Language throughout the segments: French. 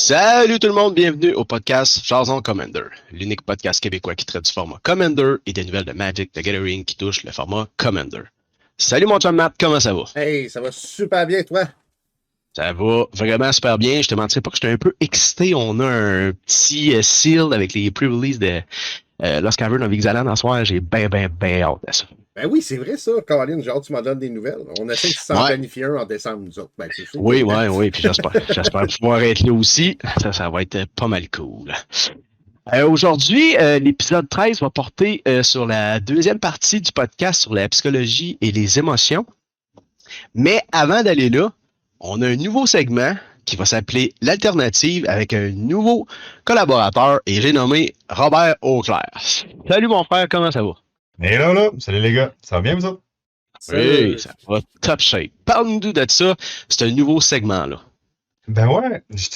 Salut tout le monde, bienvenue au podcast Jason Commander, l'unique podcast québécois qui traite du format Commander et des nouvelles de Magic the Gathering qui touchent le format Commander. Salut mon chum Matt, comment ça va? Hey, ça va super bien, toi? Ça va vraiment super bien, je te mentirais pas que j'étais un peu excité, on a un petit seal avec les pre-release de Lost Cavern of Ixalan en soir, j'ai ben hâte à ça. Ben oui, c'est vrai ça, Caroline, genre tu m'en donnes des nouvelles. On essaie de s'en Ouais, planifier un en décembre, nous autres. Ben, tu sais que... oui, puis j'espère pouvoir être là aussi, ça va être pas mal cool. Aujourd'hui, l'épisode 13 va porter sur la deuxième partie du podcast sur la psychologie et les émotions. Mais avant d'aller là, on a un nouveau segment qui va s'appeler l'alternative avec un nouveau collaborateur et j'ai nommé Robert Auclair. Salut mon frère, comment ça va? Et là, salut les gars, ça va bien vous autres? Oui, Salut! ça va top shape. Parle-nous de ça, c'est un nouveau segment-là. Ben ouais, je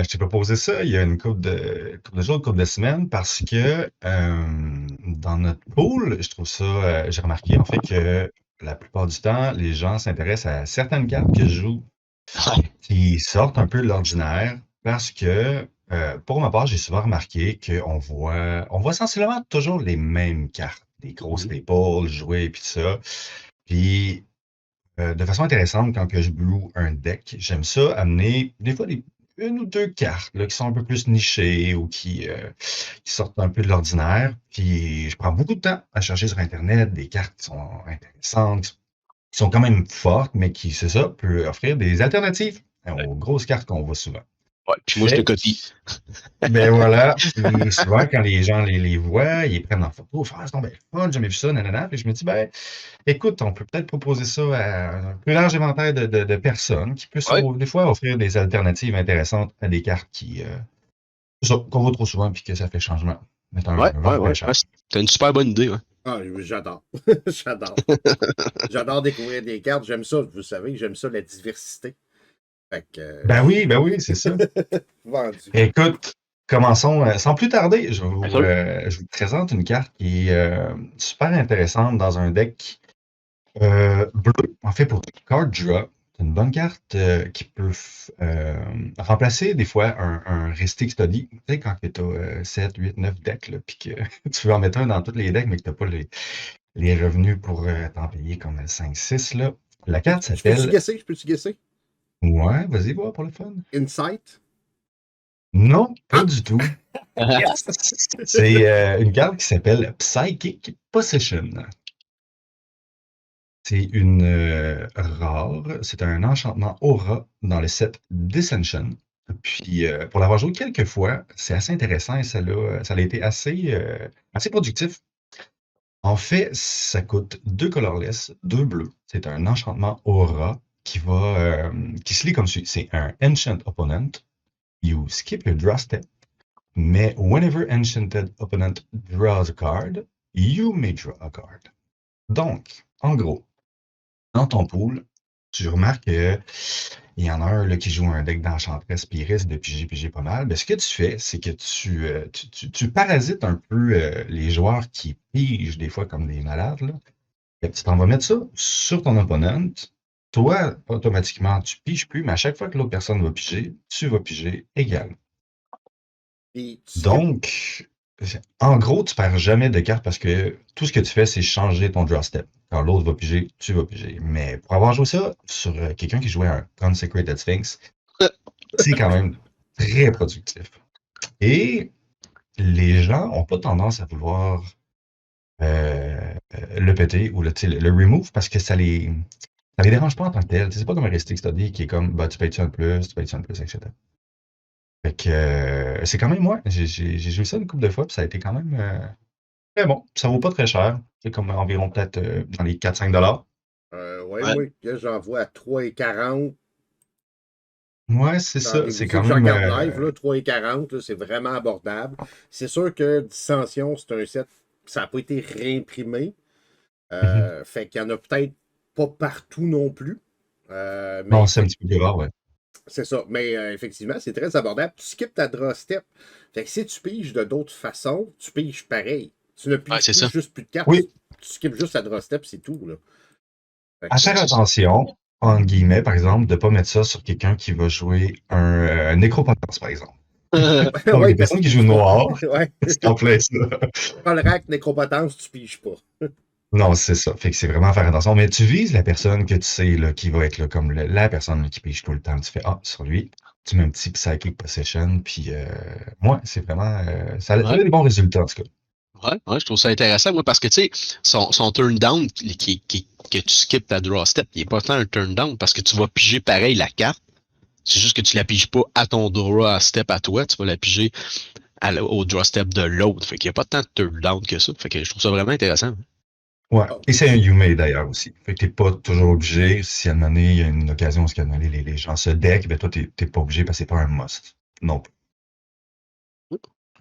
t'ai proposé ça il y a une couple de jours, une couple de semaines, parce que dans notre pool, je trouve ça, j'ai remarqué en fait que la plupart du temps, les gens s'intéressent à certaines cartes que je joue Ouais. qui sortent un peu de l'ordinaire, parce que pour ma part, j'ai souvent remarqué on voit sensiblement toujours les mêmes cartes, des gros Mhm. staples, jouets, puis tout ça. Puis de façon intéressante, quand que je blue un deck, j'aime ça amener des fois une ou deux cartes là, qui sont un peu plus nichées ou qui sortent un peu de l'ordinaire. Puis je prends beaucoup de temps à chercher sur Internet des cartes qui sont intéressantes, qui sont quand même fortes, mais qui, c'est ça, peut offrir des alternatives aux grosses cartes qu'on voit souvent. Ouais, puis moi je te Fait copie. ben voilà, puis souvent quand les gens les voient, ils les prennent en photo, ils font «Ah, c'est donc bien le fun, j'ai jamais vu ça, nanana». Puis je me dis, ben, écoute, on peut peut-être proposer ça à un plus large éventail de personnes qui puissent Ouais, des fois offrir des alternatives intéressantes à des cartes qu'on voit trop souvent puis que ça fait changement. Mettre un vent de ouais, fraîcheur. c'est une super bonne idée. Ouais. Ah, j'adore. J'adore. J'adore découvrir des cartes. J'aime ça, vous savez, j'aime ça, la diversité. Fait que Ben oui, c'est ça. vendu. Écoute, commençons sans plus tarder. Bien sûr. Je vous présente une carte qui est super intéressante dans un deck bleu, en fait, pour Card Draw, c'est une bonne carte qui peut remplacer des fois un Ristic Study. Tu sais, quand tu as 7, 8, 9 decks, là, puis que tu veux en mettre un dans tous les decks, mais que tu n'as pas les revenus pour t'en payer comme 5, 6, là. La carte Je peux-tu s'appelle. guesser? Je peux-tu guesser? Ouais, vas-y, voir pour le fun. Insight? Non, pas Ah! du tout. Yes! C'est une carte qui s'appelle Psychic Possession. C'est une rare. C'est un enchantement aura dans le set Dissension. Puis, pour l'avoir joué quelques fois, c'est assez intéressant et ça a été assez productif. En fait, ça coûte 2 colorless, 2 bleus. C'est un enchantement aura qui se lit comme suit. C'est un Ancient Opponent. You skip your draw step, mais whenever Enchanted Opponent draws a card, you may draw a card. Donc, en gros, dans ton pool, tu remarques qu'il y en a un là, qui joue un deck d'Enchantress puis il risque de piger pas mal. Ben, ce que tu fais, c'est que tu parasites un peu les joueurs qui pigent des fois comme des malades. Là. Fait que tu t'en vas mettre ça sur ton opponent. Toi, automatiquement, tu piges plus, mais à chaque fois que l'autre personne va piger, tu vas piger également. Puis tu skips. Donc, en gros, tu perds jamais de cartes parce que tout ce que tu fais, c'est changer ton draw step. Quand l'autre va piger, tu vas piger. Mais pour avoir joué ça sur quelqu'un qui jouait un Consecrated Sphinx, c'est quand même très productif. Et les gens ont pas tendance à vouloir le péter ou le remove parce que ça les dérange pas en tant que tel. C'est pas comme un Restic Study qui est comme, bah, tu payes-tu un plus, tu payes-tu un plus, etc. Fait que c'est quand même moi. J'ai joué ça une couple de fois, puis ça a été quand même très bon. Ça vaut pas très cher. C'est comme environ peut-être dans les 4-5 $. Ouais, Ouais. moi, là, j'en vois à 3,40. Ouais, c'est Dans ça. des C'est boutiques quand que je même. regarde live, là, 3,40, là, c'est vraiment abordable. C'est sûr que Dissension, c'est un set, ça n'a pas été réimprimé. Mhm. Fait qu'il y en a peut-être pas partout non plus. Non, Mais c'est un petit peu plus rare, ouais. c'est ça. Mais effectivement, c'est très abordable. Tu skips ta draw step. Fait que si tu piges de d'autres façons, tu piges pareil. Tu ne Ouais, piges c'est plus ça. juste plus de cartes. Oui, Tu skips juste la draw step, c'est tout. Là. Fait à que, faire attention. entre guillemets, par exemple, de pas mettre ça sur quelqu'un qui va jouer un nécropotence, par exemple. Donc, Oui, les parce personnes qu'il qui jouent pige pas. noir, Ouais. c'est en plein ça. Dans le rack nécropotence, tu piges pas. Non, c'est ça. Fait que c'est vraiment faire attention. Mais tu vises la personne que tu sais là, qui va être là, comme la personne là, qui pige tout le temps. Tu fais Ah, sur lui, tu mets un petit Psychic Possession. Puis, moi, c'est vraiment. Ça Ouais, a des bons résultats, en tout cas. ouais, je trouve ça intéressant, moi, parce que, tu sais, son turn down, que tu skips ta draw step, il est pas tant un turn down, parce que tu vas piger pareil la carte. C'est juste que tu la piges pas à ton draw step à toi, tu vas la piger au draw step de l'autre. Fait qu'il y a pas tant de turn down que ça. Fait que je trouve ça vraiment intéressant. Ouais. Ah, Et c'est un Yume d'ailleurs aussi. Fait que t'es pas toujours obligé. Si à un moment donné, il y a une occasion où ce qu'à un moment donné, les gens se deck, ben toi, t'es pas obligé parce que c'est pas un must. Non plus.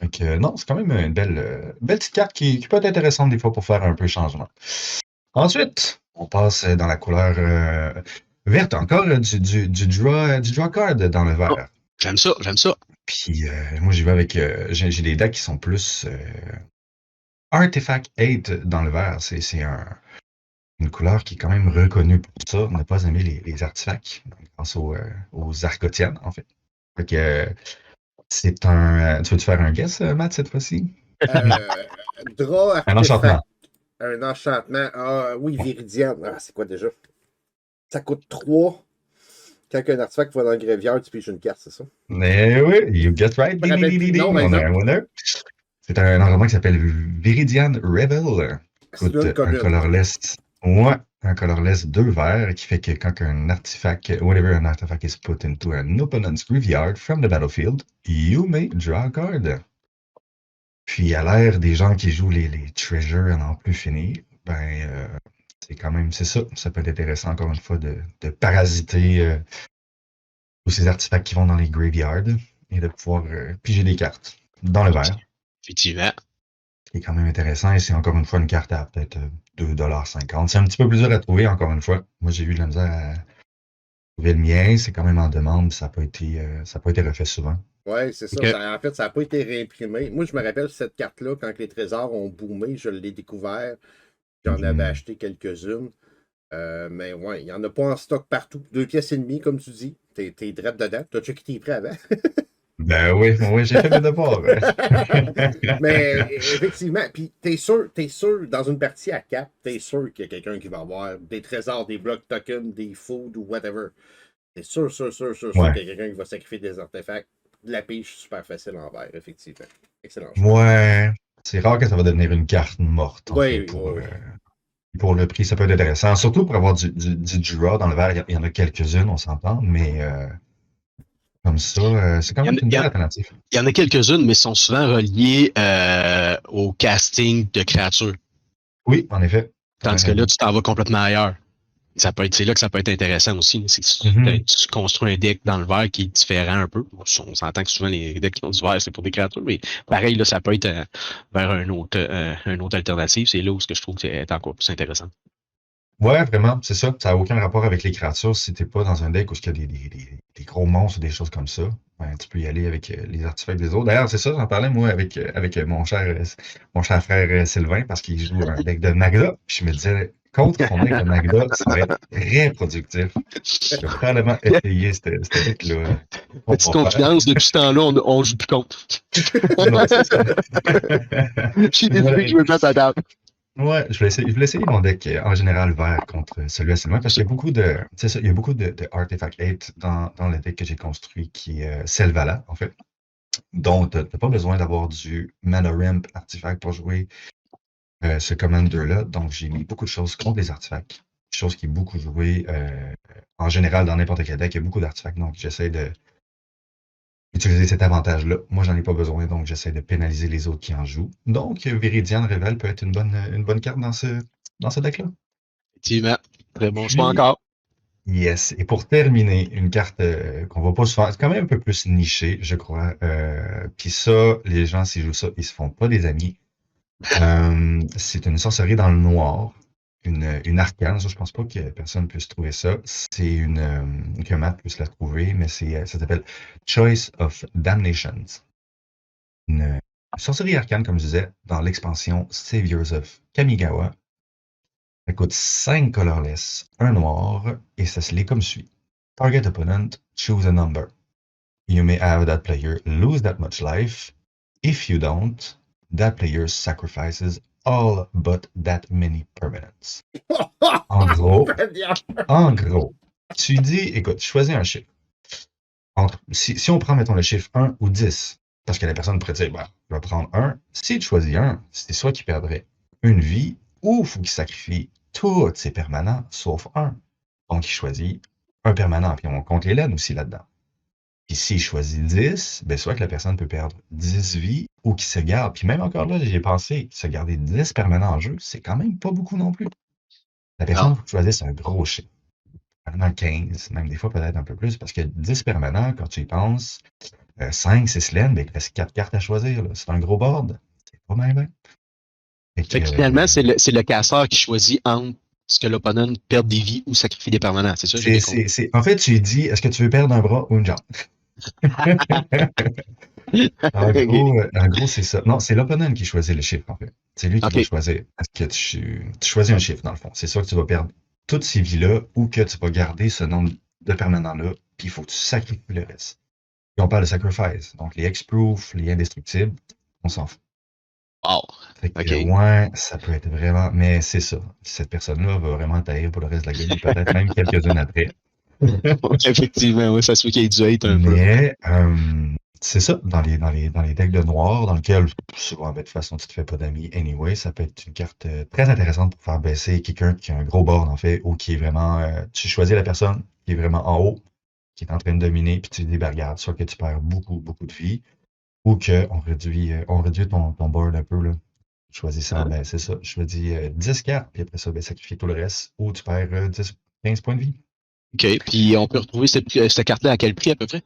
Fait que, non, c'est quand même une belle petite carte qui peut être intéressante des fois pour faire un peu changement. Ensuite, on passe dans la couleur verte, encore du draw card dans le Oh, vert. j'aime ça, j'aime ça. Puis moi, j'y vais avec. J'ai des decks qui sont plus Artifact 8 dans le vert. C'est une couleur qui est quand même reconnue pour ça. Ne pas aimer les artefacts. Grâce aux Arcotiennes, en fait. Fait que c'est un. Tu veux-tu faire un guess, Matt, cette fois-ci? euh, Draw Un enchantement. artefact. Un enchantement. Ah oui, Viridian. Ah, c'est quoi déjà? Ça coûte 3. Quand un artefact va dans le graveyard, tu piges une carte, c'est ça? Mais oui, you get right. Je me Ding, ding, rappelle ding, plus ding, le nom, ding. par On a un exemple. winner. C'est un enchantement qui s'appelle Viridian Revel. C'est Coûte une un commune. colorless. Ouais, un colorless 2 verts qui fait que quand un artefact, whenever an artifact is put into an opponent's graveyard from the battlefield, you may draw a card. Puis à l'ère des gens qui jouent les treasures à n'en plus finir, ben c'est quand même, c'est ça. Ça peut être intéressant encore une fois de parasiter tous ces artefacts qui vont dans les graveyards et de pouvoir piger des cartes dans le vert. Effectivement. Qui est quand même intéressant. Et c'est encore une fois une carte à peut-être 2,50 $. C'est un petit peu plus dur à trouver, encore une fois. Moi, j'ai eu de la misère à trouver le mien. C'est quand même en demande. Ça n'a pas été refait souvent. Ouais, c'est ça. Ok. En fait, ça n'a pas été réimprimé. Moi, je me rappelle cette carte-là, quand les trésors ont boomé, je l'ai découvert. J'en avais acheté quelques-unes. Mais ouais, il n'y en a pas en stock partout. 2,5 pièces, comme tu dis. T'es direct dedans. T'as checké tes prêts avant. Ben oui, oui, j'ai fait mes devoirs. Mais effectivement, puis t'es sûr, dans une partie à 4, t'es sûr qu'il y a quelqu'un qui va avoir des trésors, des blocs tokens, des food ou whatever. T'es sûr Ouais. qu'il y a quelqu'un qui va sacrifier des artefacts. De la pêche super facile en vert, effectivement. Excellent choix. Ouais. C'est rare que ça va devenir une carte morte, en fait, Oui, oui. pour le prix. Ça peut être intéressant. Surtout pour avoir du draw dans le verre. Il y en a quelques-unes, on s'entend, mais comme ça, c'est quand Il y en, même une il y belle en- alternative. il y en a quelques-unes, mais sont souvent reliées au casting de créatures. Oui, en effet. T'as bien Tandis que là, raison. tu t'en vas complètement ailleurs. C'est là que ça peut être intéressant aussi. C'est que Mhm. tu construis un deck dans le vert qui est différent un peu. On s'entend que souvent les decks qui ont du vert, c'est pour des créatures, mais pareil, là, ça peut être vers une autre alternative. C'est là où ce que je trouve que c'est encore plus intéressant. Ouais, vraiment, c'est ça. Ça n'a aucun rapport avec les créatures. Si t'es pas dans un deck où il y a des gros monstres ou des choses comme ça, ben, tu peux y aller avec les artefacts des autres. D'ailleurs, c'est ça, j'en parlais moi avec mon cher frère Sylvain parce qu'il joue un deck de Magda. Puis je me disais, contre son deck de Magda, ça va être très productif. Je vais probablement essayer ce deck-là. On Petite va faire. confidence, depuis ce temps-là, on joue plus contre. Non, c'est ça. J'ai décidé que je Ouais, veux pas à table. ouais, je voulais essayer mon deck en général vert contre celui à Sylvain parce qu'il y a beaucoup c'est ça, il y a beaucoup de Artifact 8 dans le deck que j'ai construit qui est Selvala, en fait. Donc, t'as pas besoin d'avoir du Mana Ramp Artifact pour jouer ce Commander-là. Donc, j'ai mis beaucoup de choses contre les artefacts. Chose qui est beaucoup jouée en général dans n'importe quel deck. Il y a beaucoup d'artefacts, donc j'essaie de utiliser cet avantage-là. Moi, j'en ai pas besoin, donc j'essaie de pénaliser les autres qui en jouent. Donc, Viridian Revel peut être une bonne carte dans ce deck-là. Effectivement. Très bon choix Puis, encore. yes. Et pour terminer, une carte qu'on va pas souvent, c'est quand même un peu plus niché, je crois. Puis ça, les gens, s'ils jouent ça, ils se font pas des amis. C'est une sorcellerie dans le noir, une arcane. Ça, je pense pas que personne puisse trouver ça. C'est que Matt puisse la trouver, mais ça s'appelle Choice of Damnations. Une sorcellerie arcane, comme je disais, dans l'expansion Saviors of Kamigawa. Ça coûte 5 colorless, un noir, et ça se lit comme suit. Target opponent, choose a number. You may have that player lose that much life. If you don't, that player sacrifices all but that many permanents. En gros, tu dis, écoute, choisis un chiffre. Si on prend, mettons, le chiffre 1 ou 10, parce que la personne pourrait dire, bah, je vais prendre 1. Si tu choisis 1, c'est soit qu'il perdrait une vie, ou il faut qu'il sacrifie tous ses permanents, sauf 1. Donc, il choisit un permanent, puis on compte les laines aussi là-dedans. Puis s'il choisit 10, ben soit que la personne peut perdre 10 vies, ou qu'il se garde. Puis même encore là, j'ai pensé, se garder 10 permanents en jeu, c'est quand même pas beaucoup non plus. La personne, Non. il faut choisir un gros chiffre. Vraiment 15, même des fois peut-être un peu plus, parce que 10 permanents, quand tu y penses, 5, c'est laines, mais il reste 4 cartes à choisir. C'est un gros board. C'est pas mal, hein? Fait que finalement, c'est le casseur qui choisit entre ce que l'opponent perd des vies ou sacrifie des permanents. C'est ça, j'ai bien compris. En fait, tu lui dis, est-ce que tu veux perdre un bras ou une jambe? En gros, c'est ça. Non, c'est l'opponent qui choisit le chiffre, en fait. C'est lui qui va OK. choisir. Est-ce que tu choisis un chiffre, dans le fond. C'est sûr que tu vas perdre toutes ces vies-là ou que tu vas garder ce nombre de permanents-là, puis il faut que tu sacrifies le reste. Puis on parle de sacrifice. Donc, les X-Proof, les indestructibles, on s'en fout. Wow. Fait que, OK. ouais, ça peut être vraiment. Mais c'est ça. Cette personne-là va vraiment tailler pour le reste de la game, peut-être même quelques-unes après. Effectivement, oui, ça se fait qu'il y ait du hate un peu. Mais c'est ça, dans les decks de noir, dans lequel souvent, de toute façon, tu te fais pas d'amis anyway, ça peut être une carte très intéressante pour faire baisser quelqu'un qui a un gros board, en fait, ou qui est vraiment. Tu choisis la personne qui est vraiment en haut, qui est en train de dominer, puis tu dis, ben, regarde, soit que tu perds beaucoup, beaucoup de vie, ou qu'on réduit ton board un peu, là. Choisissant, Hein? ben, c'est ça. Je choisis 10 cartes, puis après ça, ben, sacrifier tout le reste, ou tu perds 10, 15 points de vie. OK. Puis on peut retrouver cette carte-là à quel prix à peu près?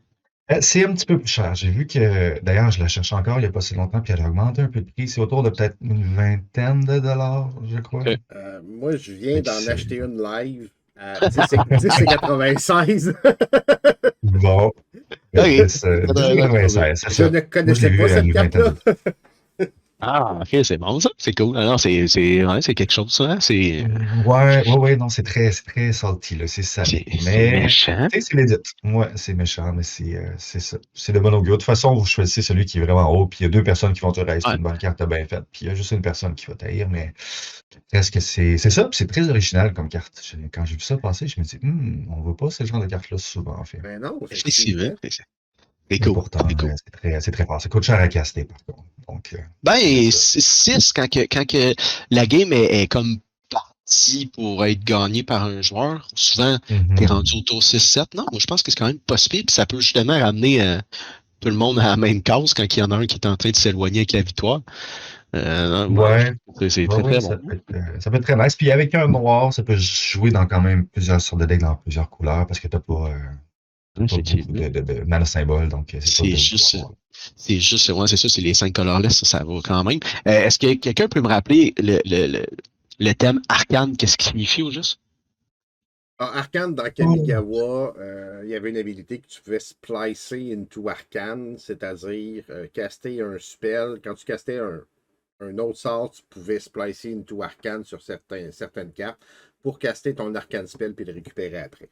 C'est un petit peu plus cher. J'ai vu que, d'ailleurs, je la cherche encore il n'y a pas si longtemps, puis elle a augmenté un peu de prix. C'est autour de peut-être une vingtaine de dollars, je crois. OK. Moi, je viens Fait que d'en c'est acheter une live à 10,96. bon. OK. 10,96, c'est Je ça. ne Moi, je l'ai connaissais vu pas à cette une vingtaine carte-là. de Ah, ok, c'est bon ça. C'est cool. Ah non, ouais, c'est quelque chose, ça. Hein. Ouais, non, c'est très salty, là, c'est salé. C'est Mais, méchant. tu sais, c'est legit. Ouais, c'est méchant, mais c'est ça. C'est de bon augure. De toute façon, vous choisissez celui qui est vraiment haut, puis il y a deux personnes qui vont te rester Ouais. une bonne carte bien faite, puis il y a juste une personne qui va taillir, mais est-ce que c'est ça, puis c'est très original comme carte. Quand j'ai vu ça passer, je me dis, on voit pas ce genre de carte-là souvent, en fait. Ben non, Effectivement. effectivement. C'est Mais cool. pourtant, C'est cool. c'est très fort. Ça coûte cher à caster, par contre. Donc, Ben, c'est juste ça. 6, quand la game est comme partie pour être gagnée par un joueur, souvent, t'es rendu Mhm. autour 6-7. Non, moi, je pense que c'est quand même pas si pire, puis ça peut justement ramener tout le monde à la même cause quand il y en a un qui est en train de s'éloigner avec la victoire. Non, Ouais, c'est très, ouais, très ça bon. peut être très nice. Puis avec un noir, ça peut jouer dans quand même plusieurs sortes de decks dans plusieurs couleurs parce que t'as pas beaucoup Effectivement. de mana symboles, donc c'est pas C'est 2 ou 3 juste, noirs. ouais, c'est ça, c'est les 5 colorless, ça va quand même. Est-ce que quelqu'un peut me rappeler le thème arcane, qu'est-ce qu'il signifie au juste? Arcane, dans Oh. Kamigawa, il y avait une habilité que tu pouvais splicer into Arcane, c'est-à-dire caster un spell. Quand tu castais un autre sort, tu pouvais splicer into Arcane sur certaines cartes pour caster ton Arcane spell puis le récupérer après.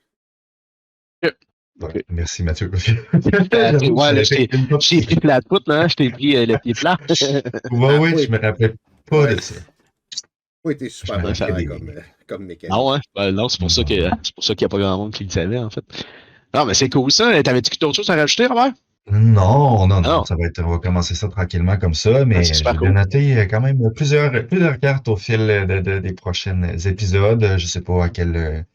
Ouais, OK. merci Mathieu. J'avoue que Ouais, je là, l'avais fait une fois. je t'ai pris plat de foot, là, hein, je t'ai pris le pied plat. Ouais, Ça n'a ouais, pas, je me rappelais pas ouais, de ça. pas été Je super me rappelais populaire des. comme mécanique. Non, ouais. Ben, non, Non. c'est pour ça qu'il n'y a pas grand monde qui le savait, en fait. Non, mais c'est cool, ça. T'avais-tu d'autres choses à rajouter, Robert? Non, non, Ah non, non. on va commencer ça tranquillement comme ça, Ah, c'est mais super j'ai bien cool. noté quand même plusieurs cartes au fil des prochains épisodes. Je sais pas à quelle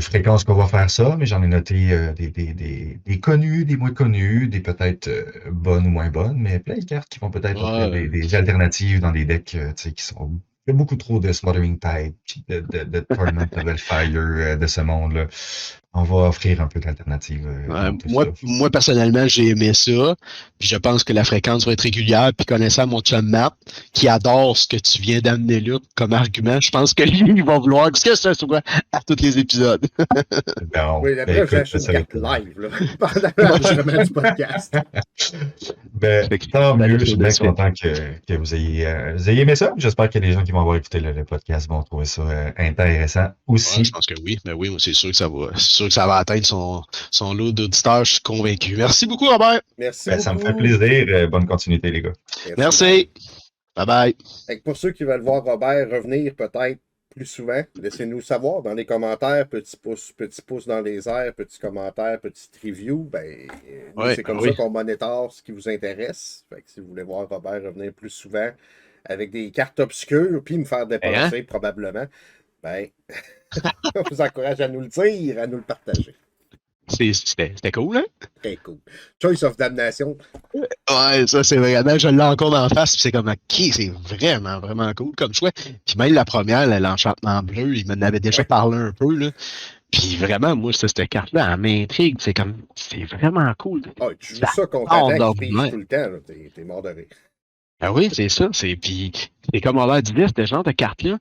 fréquence qu'on va faire ça, mais j'en ai noté des connus, des moins connus, des peut-être bonnes ou moins bonnes, mais plein de cartes qui vont peut-être offrir Ouais. des alternatives dans des decks tu sais, qui sont. Il y a beaucoup trop de Smothering Tide, puis de Tournament of Hellfire de ce monde-là. On va offrir un peu d'alternative dans tout ça. Moi, personnellement, j'ai aimé ça. Puis je pense que la fréquence va être régulière. Puis connaissant mon chum Matt, qui adore ce que tu viens d'amener là comme argument, je pense que lui, il va vouloir que ça soit à tous les épisodes. Bon, Oui, ben après, j'ai écoute, acheté une ça va carte être... live là, pendant l'enregistrement du podcast. Ben, Fait que tant ça mieux, laisse je suis de bien ça. content que vous ayez aimé ça. J'espère que les gens qui vont avoir écouté le podcast vont trouver ça intéressant Ouais, je aussi. pense que oui. Mais oui, moi, c'est sûr que ça va atteindre son lot d'auditeurs, je suis convaincu. Merci beaucoup, Robert. Merci Ben, ça me fait beaucoup. plaisir. Bonne continuité, les gars. Merci, bye. Merci. Bye bye. Fait que pour ceux qui veulent voir Robert revenir peut-être plus souvent, laissez-nous savoir dans les commentaires, petit pouce dans les airs, petit commentaire, petite review. Ben, nous, Ouais, c'est comme ça oui. qu'on monétore ce qui vous intéresse. Fait que si vous voulez voir Robert revenir plus souvent avec des cartes obscures, puis me faire Eh, hein? dépenser probablement, ben, on vous encourage à nous le dire, à nous le partager. C'était cool, hein? Très cool. Choice of Damnation. Ouais, ça, c'est vraiment, je l'ai encore d'en face, puis c'est comme, ok, c'est vraiment, vraiment cool comme choix. Puis même la première, l'enchantement bleu, il m'en avait déjà Ouais. parlé un peu, là. Puis vraiment, moi, cette carte-là, elle m'intrigue. C'est vraiment cool. Ah, tu joues Ça ça contre sort attaque qui pige d'ordinaire. tout le temps, là. T'es mort de rire. Ah oui, c'est ça. Puis, c'est comme on l'a dit, ce genre de carte-là,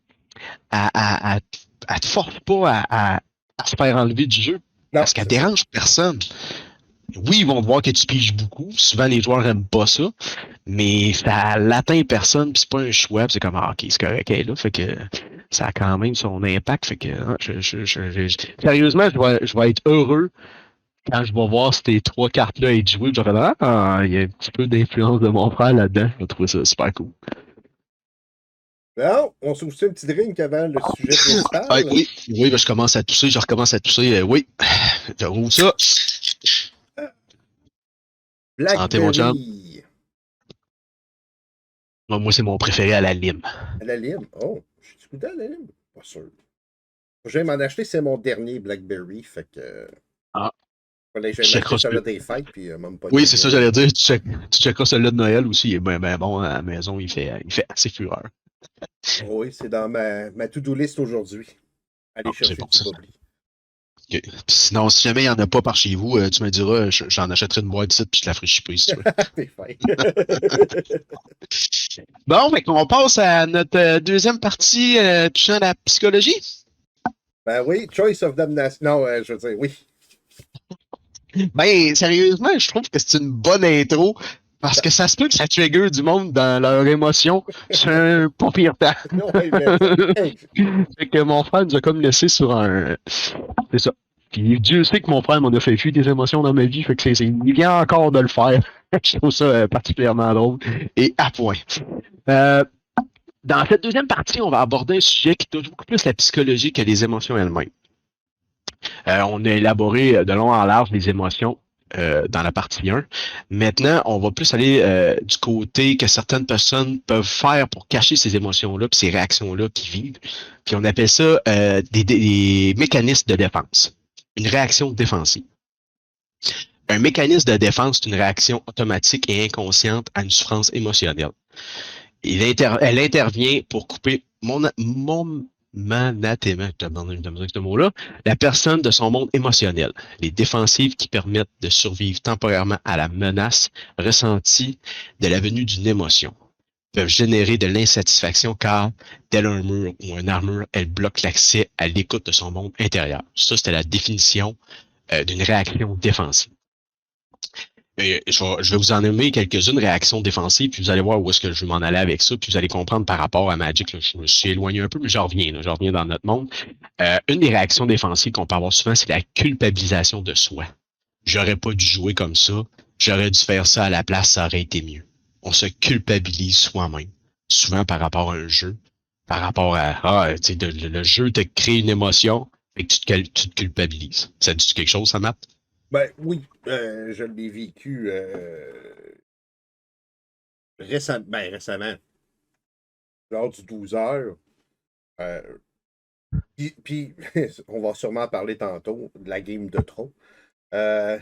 elle te force pas à se faire enlever du jeu. Non, Parce qu'elle c'est ça. dérange personne. Oui, ils vont voir que tu piges beaucoup. Souvent, les joueurs n'aiment pas ça. Mais ça l'atteint personne, puis c'est pas un choix. Puis c'est comme, ah, ok, c'est correct, elle est là. Fait que ça a quand même son impact. Fait que, sérieusement, je vais être heureux quand je vais voir ces trois cartes-là être jouées. Je vais faire, ah, il y a un petit peu d'influence de mon frère là-dedans. Je vais trouver ça super cool. Non, on s'ouvre un petit drink avant le sujet Ah, principal. oui, ben, je commence à tousser, je recommence à tousser. Oui, je roule ça. Santé, mon chum. Blackberry. Moi, c'est mon préféré à la lime. À la lime. Oh, je suis goûté à la lime? Pas sûr. Je vais m'en acheter, c'est mon dernier Blackberry. Fait que. Ah, Fallait que tu j'aille m'acheter checkeras celui celui. des fêtes, puis même pas Oui, de c'est ça, Noël. j'allais dire. Tu checkeras celui de Noël aussi. Il est bien bon à la maison. Il fait assez fureur. Oh oui, c'est dans ma to-do list aujourd'hui. Aller Ah, c'est chercher bon, du ça. Bubbly. Ok. Puis sinon, si jamais il n'y en a pas par chez vous, tu me diras, j'en achèterai une boîte ici, puis je te la ferai shipper si tu veux. T'es fin. Bon, mais on passe à notre deuxième partie touchant la psychologie. Ben oui, Choice of Damnation. Non, je veux dire, oui. Ben, sérieusement, je trouve que c'est une bonne intro parce que ça se peut que ça trigger du monde dans leurs émotions. C'est un pas pire temps. Ouais, mais ça. Fait que mon frère nous a comme laissé sur un. C'est ça. Puis Dieu sait que mon frère m'en a fait fuir des émotions dans ma vie, fait que il vient encore de le faire. Je trouve ça particulièrement drôle et à point. Euh, dans cette deuxième partie, on va aborder un sujet qui touche beaucoup plus la psychologie que les émotions elles-mêmes. On a élaboré de long en large les émotions dans la partie 1. Maintenant, on va plus aller du côté que certaines personnes peuvent faire pour cacher ces émotions-là et ces réactions-là qu'ils vivent. Puis on appelle ça des mécanismes de défense. Une réaction défensive. Un mécanisme de défense, c'est une réaction automatique et inconsciente à une souffrance émotionnelle. Elle intervient pour couper momentanément, ce mot-là, la personne de son monde émotionnel. Les défensives qui permettent de survivre temporairement à la menace ressentie de la venue d'une émotion peuvent générer de l'insatisfaction car, tel un mur ou une armure, elle bloque l'accès à l'écoute de son monde intérieur. Ça, c'était la définition d'une réaction défensive. Je vais vous en nommer quelques-unes réactions défensives, puis vous allez voir où est-ce que je vais m'en aller avec ça, puis vous allez comprendre par rapport à Magic. Là, je me suis éloigné un peu, mais je reviens dans notre monde. Une des réactions défensives qu'on peut avoir souvent, c'est la culpabilisation de soi. J'aurais pas dû jouer comme ça, j'aurais dû faire ça à la place, ça aurait été mieux. On se culpabilise soi-même, souvent par rapport à un jeu, par rapport à, tu sais, le jeu te crée une émotion, et que tu te culpabilises. Ça dit quelque chose, ça, Matt? Ben oui, je l'ai vécu récemment, lors du 12 heures. Puis, on va sûrement parler tantôt de la game de trop. Ah.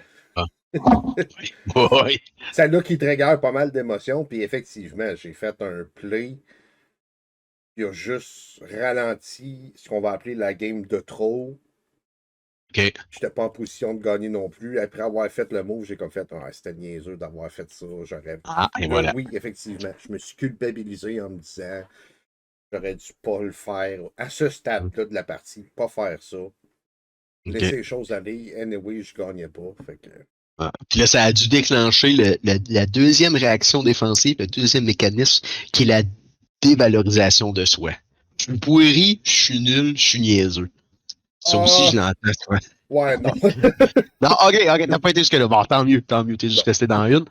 Oui. Celle-là qui trigger pas mal d'émotions. Puis effectivement, j'ai fait un play qui a juste ralenti ce qu'on va appeler la game de trop. OK. J'étais pas en position de gagner non plus. Après avoir fait le move, j'ai comme fait, ah, c'était niaiseux d'avoir fait ça. J'aurais. Ah, et Là, voilà. oui, effectivement. Je me suis culpabilisé en me disant, j'aurais dû pas le faire à ce stade-là de la partie. Pas faire ça. Laisser OK. les choses aller. Anyway, je gagnais pas. Fait que. Ah. Puis là, ça a dû déclencher la deuxième réaction défensive, le deuxième mécanisme, qui est la dévalorisation de soi. Je suis pourri, je suis nul, je suis niaiseux. Ça aussi, Ah, je l'entends souvent. ouais, non. Non, ok, t'as pas été jusque-là. Bon, tant mieux, t'es juste Non. resté dans une.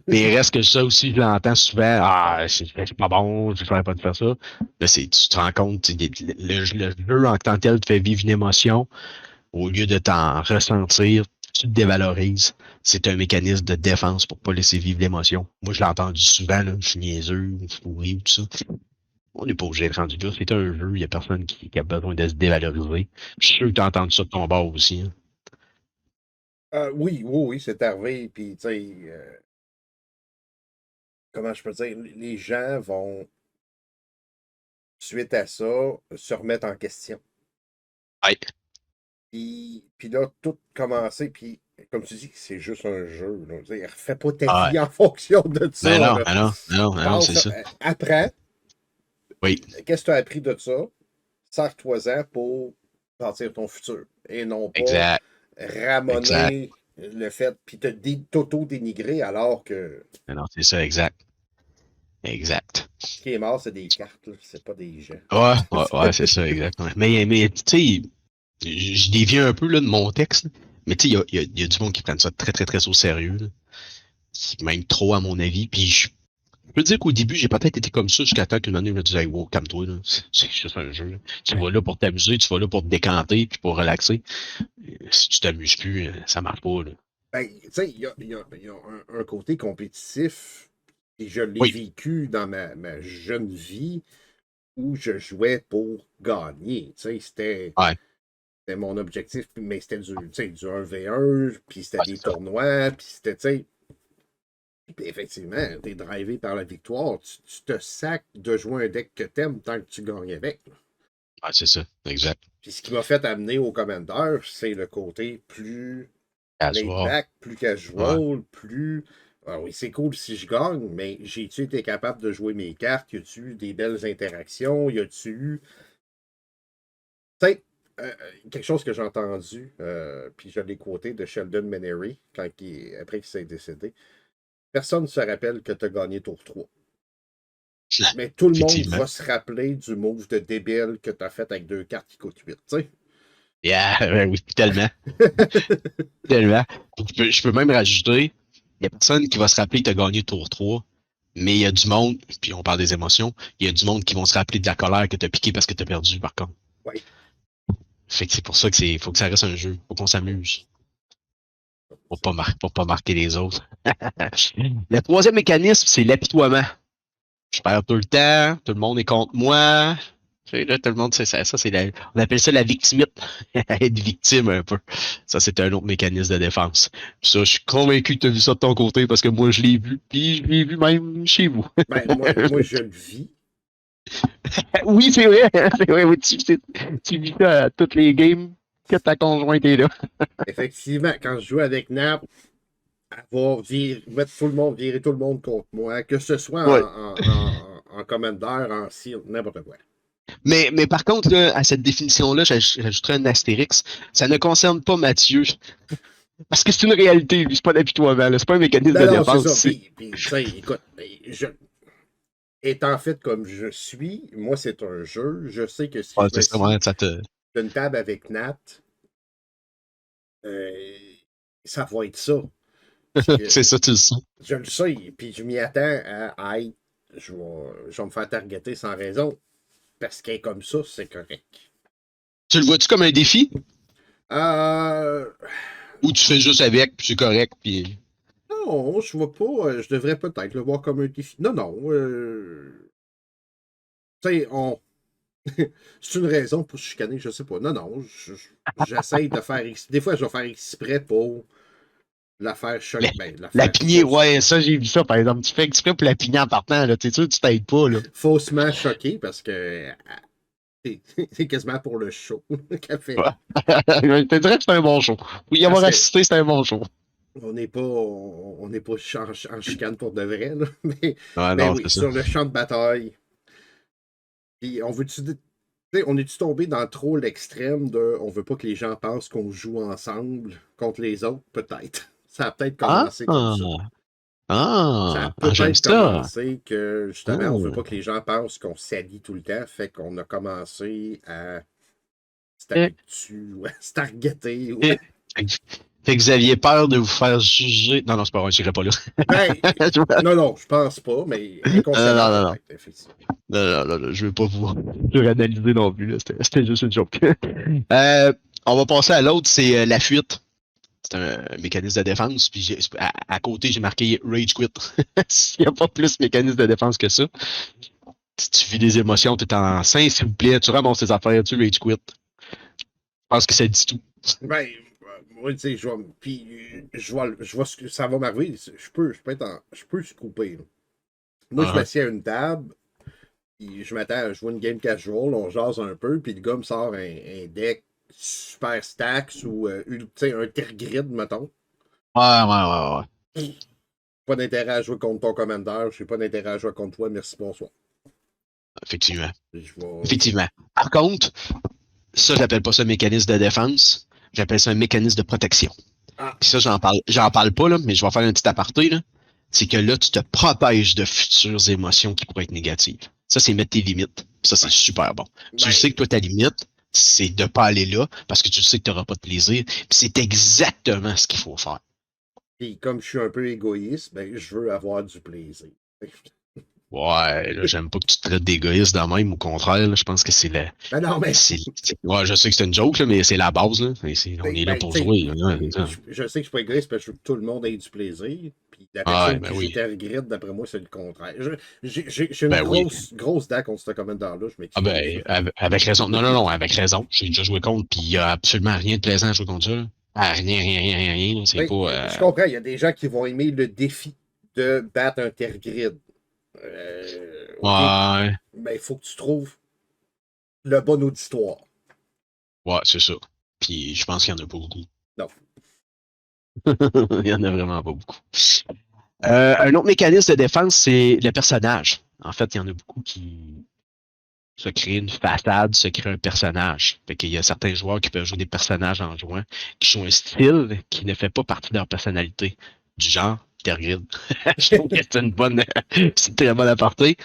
Mais il reste que ça aussi, je l'entends souvent. Ah, c'est pas bon, je ne pas de faire ça. Là, tu te rends compte, le jeu en tant que tel te fait vivre une émotion. Au lieu de t'en ressentir, tu te dévalorises. C'est un mécanisme de défense pour pas laisser vivre l'émotion. Moi, je l'ai entendu souvent, là, je suis niaiseux, je suis pourri, tout ça. On n'est pas obligé d'être rendu là. C'est un jeu, il n'y a personne qui a besoin de se dévaloriser. Je suis sûr que tu as entendu ça de ton bord aussi. Hein. Oui, oui, oui, c'est arrivé. Puis, tu sais, comment je peux dire, les gens vont, suite à ça, se remettre en question. Ouais. Puis là, tout commencer, puis comme tu dis, c'est juste un jeu. Là. Je veux dire, refais pas ta Ah ouais. vie en fonction de Mais ça. non, Là. mais non, mais non, mais non, c'est Pense, ça. apprends, Oui, qu'est-ce que tu as appris de ça? Sers-toi-en pour bâtir ton futur. Et non pas exact, exact. ramonner le fait, puis t'auto-dénigrer alors que Mais non, c'est ça, exact. Exact. ce qui est mort, c'est des cartes, là, c'est pas des gens. Ouais, c'est ça, exactement. Mais tu sais, je dévie un peu là, de mon texte, là. Mais tu sais, il y a du monde qui prennent ça très, très, très au sérieux. Là. Même trop, à mon avis. Puis je peux dire qu'au début, j'ai peut-être été comme ça jusqu'à temps qu'une année, je me disais, hey, wow, calme-toi, là. C'est juste un jeu. Là. Tu vas là pour t'amuser, tu vas là pour te décanter, puis pour relaxer. Si tu t'amuses plus, ça marche pas, là. Ben, tu sais, il y a un côté compétitif, et je l'ai Oui, vécu dans ma jeune vie où je jouais pour gagner. Tu sais, ouais, c'était mon objectif, mais c'était tu sais, du 1v1, puis c'était ouais, des c'est ça. tournois, puis c'était, tu sais, puis effectivement, t'es drivé par la victoire. Tu te sacs de jouer un deck que t'aimes tant que tu gagnes avec. Ouais, c'est ça, exact. Puis ce qui m'a fait amener au Commander, c'est le côté plus laid Casual. back, plus Ouais. casual, plus. Ah oui, c'est cool si je gagne, mais j'ai-tu été capable de jouer mes cartes? Y a-tu eu des belles interactions? Y a-tu eu. Tu sais, quelque chose que j'ai entendu, puis je l'ai quoté de Sheldon Menery, après qu'il s'est décédé. Personne ne se rappelle que tu as gagné tour 3. Mais tout le monde Effectivement. va se rappeler du move de débile que tu as fait avec deux cartes qui coûtent 8. Tu sais? Yeah, oui, tellement. Tellement. Je peux même rajouter, il n'y a personne qui va se rappeler que tu as gagné tour 3, mais il y a du monde, puis on parle des émotions, il y a du monde qui vont se rappeler de la colère que tu as piqué parce que tu as perdu, par contre. Oui. Fait que c'est pour ça que faut que ça reste un jeu. Faut qu'on s'amuse. Pour pas marquer les autres. Le troisième mécanisme, c'est l'apitoiement. Je perds tout le temps, tout le monde est contre moi. Tu sais, là, tout le monde, c'est ça, on appelle ça la victimite. Être victime un peu. Ça, c'est un autre mécanisme de défense. Puis ça, je suis convaincu que tu as vu ça de ton côté parce que moi, je l'ai vu. Puis je l'ai vu même chez vous. Ben, moi, je le vis. Oui, c'est vrai. C'est vrai. Oui, tu vis ça à toutes les games que ta conjointe est là. Effectivement, quand je joue avec Nap, elle va mettre tout le monde, virer tout le monde contre moi, que ce soit Ouais. en Commander, en Seal, n'importe quoi. Mais par contre, là, à cette définition-là, j'ajouterais un astérix. Ça ne concerne pas Mathieu. Parce que c'est une réalité, lui, c'est pas d'apitoiement, là. C'est pas un mécanisme Non, de non, c'est défense. ça. Puis tu sais, écoute, étant fait comme je suis, moi, c'est un jeu. Je sais que si Ouais, je c'est me ça, ouais, suis ça te. d'une table avec Nat, euh, ça va être ça. Puis C'est que ça, tu le sens. je le sais, puis je m'y attends à être. Je vais me faire targeter sans raison. Parce qu'elle est comme ça, c'est correct. Tu le vois-tu comme un défi? Euh, Ou tu fais juste avec, puis c'est correct, puis. non, je vois pas. Je devrais peut-être le voir comme un défi. Non, non. Tu sais, c'est une raison pour se chicaner, je sais pas. Non, non. J'essaye de faire. Des fois, je vais faire exprès pour la faire choc. La, Ben, la la faire pigner, ouais, ça, j'ai vu ça, par exemple. Tu fais exprès pour la pigner en partant, là. T'es sûr que tu t'aides pas, là. faussement choquer parce que C'est quasiment pour le show qu'elle fait. Ouais. Je te dirais que c'est un bon show. Pour y avoir Parce que assisté, c'est un bon show. on n'est pas, on n'est pas en chicane pour de vrai, là. Ouais, Mais non, oui, c'est ça. sur le champ de bataille. Puis on est-tu tombé dans trop l'extrême de on veut pas que les gens pensent qu'on joue ensemble contre les autres? Peut-être. Ça a peut-être Ah, commencé comme ça. Ça a j'aime peut-être ça. commencé que justement, on veut Oh. pas que les gens pensent qu'on s'allie tout le temps, fait qu'on a commencé à se Eh, taper dessus, ou à se targeter. eh. Fait que vous aviez peur de vous faire juger. Non, non, c'est pas vrai, j'irai pas là. Ben, non, je pense pas, mais Non, inconsciemment non, non, non. peut-être, effectivement. Non, non, non, non, je veux pas vous suranalyser non plus, là. C'était juste une joke. On va passer à l'autre, c'est la fuite. C'est un mécanisme de défense. Puis à côté, j'ai marqué Rage Quit. S'il n'y a pas plus de mécanisme de défense que ça. Si tu vis des émotions, tu es en sein, s'il vous plaît, tu ramasses tes affaires, tu Rage Quit. Je pense que ça dit tout. Ben, moi, tu sais, je vois ce que ça va m'arriver. Je peux se couper. Là. Moi, je Uh-huh. m'assieds à une table, puis je m'attends à jouer une game casual, on jase un peu, puis le gars me sort un deck super stacks ou tu sais, un Tergrid, mettons. Ouais. Pas d'intérêt à jouer contre ton commandeur, j'ai pas d'intérêt à jouer contre toi, merci, bonsoir. Effectivement. Je vais. Effectivement. Par contre, ça, j'appelle pas ça un mécanisme de défense. J'appelle ça un mécanisme de protection. Ah, Puis ça, j'en parle pas, là, mais je vais faire un petit aparté, là. C'est que là, tu te protèges de futures émotions qui pourraient être négatives. Ça, c'est mettre tes limites. Ça, c'est super bon. Tu ben, sais que toi, ta limite, c'est de pas aller là parce que tu sais que tu n'auras pas de plaisir. Puis c'est exactement ce qu'il faut faire. puis comme je suis un peu égoïste, ben, je veux avoir du plaisir. Ouais, là, j'aime pas que tu te traites d'égoïste de même. Au contraire, là, je pense que c'est la. Ben non, mais. Ouais, je sais que c'est une joke, là, mais c'est la base. Là. On est là Ben, pour tu sais, jouer. Là, c'est ça. je sais que je suis pas égoïste parce que je veux que tout le monde ait du plaisir. Puis la Ouais, personne ben qui joue oui. Tergrid, d'après moi, c'est le contraire. J'ai une Ben oui. grosse dac contre ce commandant-là, je Ah m'excuse. ben, avec raison. Non, avec raison. J'ai déjà joué contre, puis il n'y a absolument rien de plaisant à jouer contre ça. Là. Ah, rien. Là. C'est Ben, pas. je comprends, il y a des gens qui vont aimer le défi de battre un Tergrid. OK, Ouais, ben il faut que tu trouves le bon auditoire. ouais, c'est ça. Puis je pense qu'il n'y en a pas beaucoup. Non. Il n'y en a vraiment pas beaucoup. Un autre mécanisme de défense, c'est le personnage. En fait, il y en a beaucoup qui se créent une façade, se créent un personnage. Fait qu'il y a certains joueurs qui peuvent jouer des personnages en jouant, qui ont un style qui ne fait pas partie de leur personnalité. Du genre, Tergrid. Je trouve que c'est c'est une très bonne aparté.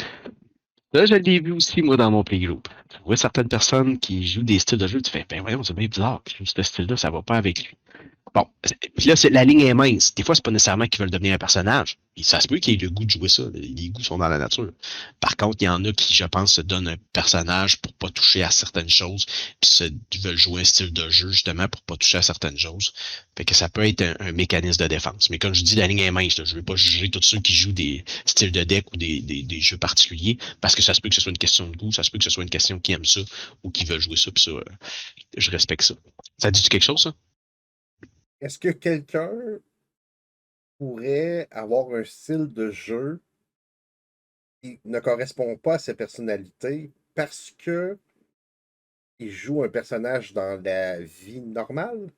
Là, je l'ai vu aussi, moi, dans mon playgroup. Tu vois certaines personnes qui jouent des styles de jeu, tu fais, ben voyons, c'est bien bizarre. Ce style-là, ça va pas avec lui. Bon, puis là, la ligne est mince. Des fois, c'est pas nécessairement qu'ils veulent devenir un personnage. Puis ça se peut qu'ils aient le goût de jouer ça. Les goûts sont dans la nature. Par contre, il y en a qui, je pense, se donnent un personnage pour pas toucher à certaines choses. Puis veulent jouer un style de jeu, justement, pour pas toucher à certaines choses. Fait que ça peut être un mécanisme de défense. Mais comme je dis, la ligne est mince. Là. Je veux pas juger tous ceux qui jouent des styles de deck ou des jeux particuliers. Parce que ça se peut que ce soit une question de goût. Ça se peut que ce soit une question qui aime ça ou qui veut jouer ça. Puis ça, je respecte ça. Ça dit-tu quelque chose, ça? Est-ce que quelqu'un pourrait avoir un style de jeu qui ne correspond pas à sa personnalité parce que il joue un personnage dans la vie normale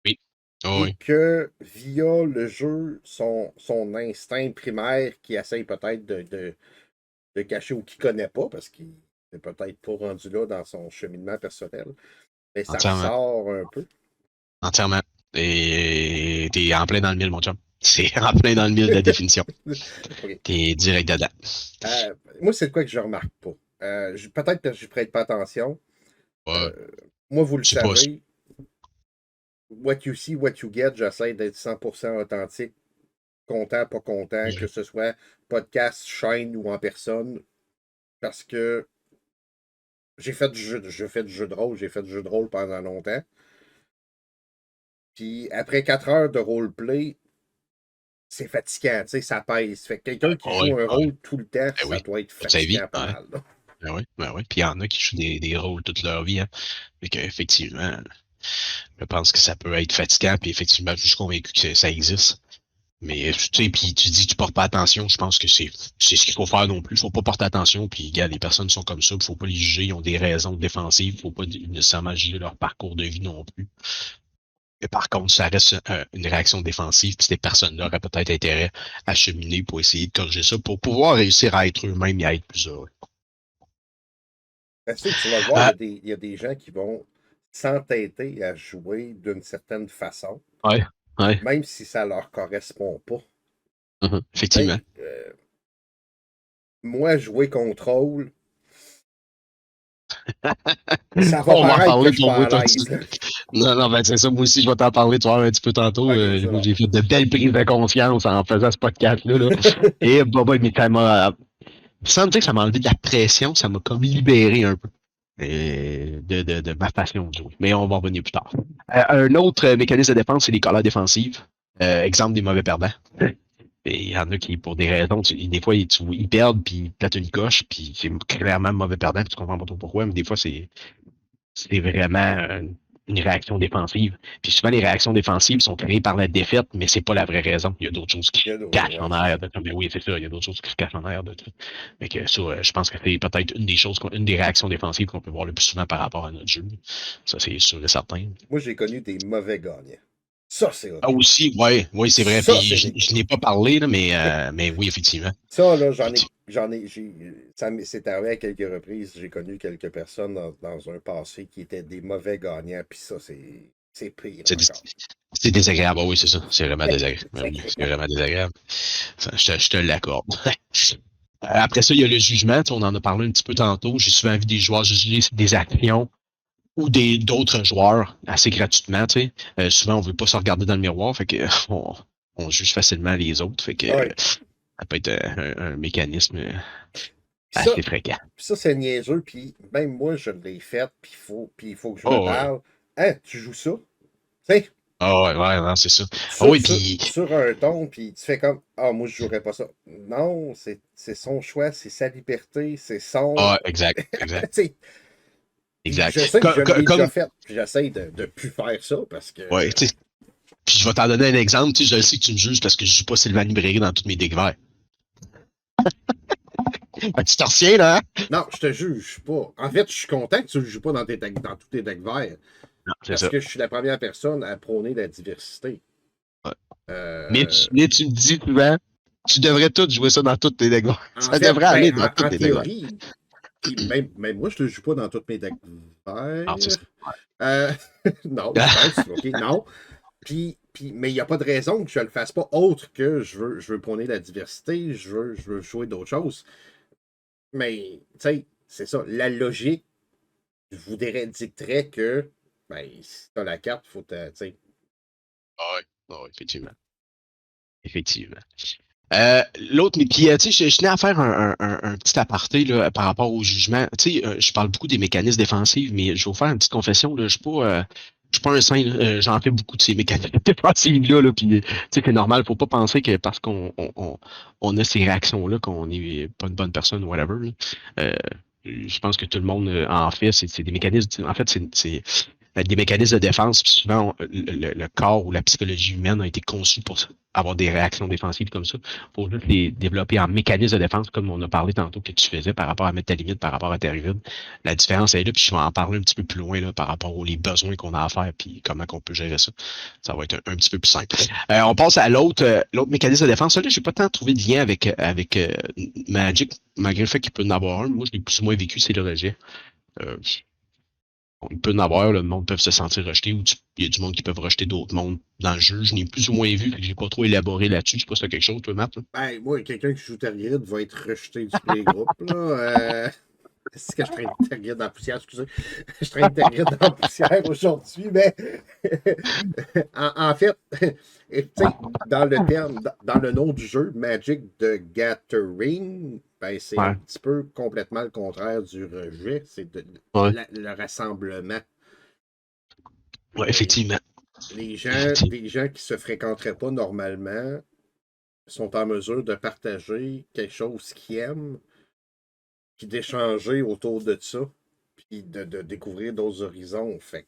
Oui. Oh, et oui. que via le jeu, son instinct primaire qui essaye peut-être de cacher ou qu'il ne connaît pas parce qu'il n'est peut-être pas rendu là dans son cheminement personnel, mais ça Entièrement. ressort un peu. Entièrement. Et t'es en plein dans le mille, mon chum. C'est en plein dans le mille de la définition. Ok. T'es direct dedans. Moi, c'est de quoi que je remarque pas. Peut-être que je ne prête pas attention. Ouais. Moi, vous le C'est pas ça. savez, what you see, what you get, j'essaie d'être 100% authentique, content, pas content, que ce soit podcast, chaîne ou en personne, parce que j'ai fait du jeu de rôle, j'ai fait du jeu de rôle pendant longtemps. Puis après 4 heures de roleplay, c'est fatigant, tu sais, ça pèse. Fait que quelqu'un qui joue un rôle tout le temps, ça oui. doit être Toute sa vie. fatigant pas Ouais. mal. Là. Ben oui. Puis il y en a qui jouent des rôles toute leur vie. Hein. Fait qu'effectivement, je pense que ça peut être fatigant. Puis effectivement, je suis convaincu que ça existe. Mais tu sais, puis tu dis que tu portes pas attention, je pense que c'est ce qu'il faut faire non plus. Faut pas porter attention, puis regarde, les personnes sont comme ça, faut pas les juger, ils ont des raisons défensives, faut pas nécessairement juger leur parcours de vie non plus. Mais par contre, ça reste une réaction défensive, puis ces personnes-là auraient peut-être intérêt à cheminer pour essayer de corriger ça, pour pouvoir réussir à être eux-mêmes et à être plus heureux. Ben, tu vas le voir, Euh, il y a des gens qui vont s'entêter à jouer d'une certaine façon, ouais, ouais, même si ça leur correspond pas. effectivement. Moi, jouer contrôle, ça va On va en paraître que parler je suis pour pas moi, à toi l'aise. aussi. Non, non, ben c'est ça, moi aussi, je vais t'en parler, tu vois, un petit peu tantôt. Ok, c'est Moi, bon. j'ai fait de belles prises de conscience en faisant ce podcast-là. Là. Et bah, mais ça m'a. Sans me dire que ça m'a enlevé de la pression, ça m'a comme libéré un peu de ma passion de jouer. Mais on va en revenir plus tard. Un autre mécanisme de défense, c'est les colères défensives. Exemple des mauvais perdants. Et il y en a qui, pour des raisons, des fois, ils perdent, puis ils platent une coche, puis c'est clairement mauvais perdant, puis tu comprends pas trop pourquoi, mais des fois, c'est vraiment une réaction défensive. Puis souvent, les réactions défensives sont créées par la défaite, mais c'est pas la vraie raison. Il y a d'autres choses qui Il y se a d'autres- cachent ouais, en c'est ça. arrière de ça. Mais oui, c'est ça, il y a d'autres choses qui se cachent en arrière de ça. Fait que ça, je pense que c'est peut-être une des choses, une des réactions défensives qu'on peut voir le plus souvent par rapport à notre jeu. Ça, c'est sûr et certain. Moi, j'ai connu des mauvais gagnants. Ça, c'est Ah horrible. aussi, ouais, oui, c'est vrai. Ça, Puis c'est je dégueu. n'ai pas parlé, là, mais oui, effectivement. Ça, là, Effectivement. c'est arrivé à quelques reprises. J'ai connu quelques personnes dans un passé qui étaient des mauvais gagnants, puis ça, c'est pire C'est encore. c'est désagréable, ah oui, c'est ça. C'est vraiment désagréable. C'est Oui, c'est agréable. vraiment désagréable. Ça, je te l'accorde. Après ça, il y a le jugement. On en a parlé un petit peu tantôt. J'ai souvent vu des joueurs juger des actions ou d'autres joueurs assez gratuitement. Souvent, on ne veut pas se regarder dans le miroir. Fait que on juge facilement les autres. Fait que Ouais. ça peut être un mécanisme Puis ça, assez fréquent. puis ça, c'est niaiseux, puis même moi, je l'ai fait, puis il faut que je me Oh ouais. parle. Hein, tu joues ça? Tu sais, Ah ouais, ouais, non, c'est ça. Ah oui, puis. sur un ton, puis tu fais comme, ah, moi, je jouerais pas ça. Non, c'est son choix, c'est sa liberté, c'est son. Ah, exact, exact, Tu sais, puis je exact. sais que je l'ai déjà Comme fait, puis j'essaie de plus faire ça parce que. ouais, tu sais. Puis je vais t'en donner un exemple. Je sais que tu me juges parce que je joue pas Sylvain Librairie dans tous mes decks verts. Tu t'en retiens, là? Hein? Non, je te juge pas. En fait, je suis content que tu ne le joues pas dans tous tes decks verts. Non, c'est Parce ça. que je suis la première personne à prôner la diversité. Ouais. Euh, Mais tu me dis souvent, tu devrais tout jouer ça dans tous tes decks verts. en Ça fait, devrait ben, aller dans tous en tes decks verts. théorie, puis même moi, je ne le joue pas dans tous mes decks Non, c'est verts. ça. Euh, non, je pense. OK, non. Mais il n'y a pas de raison que je ne le fasse pas autre que je veux prôner la diversité, je veux jouer d'autres choses. Mais, tu sais, c'est ça. La logique dicterait que, ben, si tu as la carte, il faut tu sais. Ah ouais. Ah ouais, effectivement. Effectivement. L'autre, mais puis, tu sais, je tenais à faire un petit aparté là, par rapport au jugement. Tu sais, je parle beaucoup des mécanismes défensifs, mais je vais vous faire une petite confession. Là, je suis pas un saint. Là, j'en fais beaucoup de ces mécanismes défensifs-là. Là, puis, tu sais, c'est normal. Faut pas penser que parce qu'on a ces réactions-là, qu'on n'est pas une bonne personne ou whatever. Là. Je pense que tout le monde en fait. C'est des mécanismes. En fait, c'est des mécanismes de défense. Puis souvent, le corps ou la psychologie humaine a été conçu pour avoir des réactions défensives comme ça. Pour juste les développer en mécanisme de défense, comme on a parlé tantôt que tu faisais par rapport à mettre ta limite, par rapport à ta rivide. La différence est là, puis je vais en parler un petit peu plus loin là, par rapport aux les besoins qu'on a à faire, puis comment qu'on peut gérer ça. Ça va être un petit peu plus simple. On passe à l'autre mécanisme de défense. Là, je n'ai pas tant trouvé de lien avec Magic, malgré le fait qu'il peut en avoir un. Moi, je l'ai plus ou moins vécu, c'est le rejet. Euh, il peut en avoir, le monde peut se sentir rejeté, ou il y a du monde qui peuvent rejeter d'autres mondes dans le jeu. Je n'ai plus ou moins vu, fait que j'ai pas trop élaboré là-dessus. Je sais pas si t'as quelque chose, toi, Matt. Là. Ben, moi, quelqu'un qui joue Target va être rejeté du playgroup, là. C'est que je traîne Target dans la poussière, excusez. Je traîne Target dans la poussière aujourd'hui, mais en fait, tu sais, dans le terme, dans le nom du jeu, Magic the Gathering, ben, c'est un Ouais. petit peu complètement le contraire du rejet. C'est Ouais. le rassemblement. Ouais, Les, effectivement. des gens qui se fréquenteraient pas normalement sont en mesure de partager quelque chose qu'ils aiment, puis d'échanger autour de ça, puis de découvrir d'autres horizons. Fait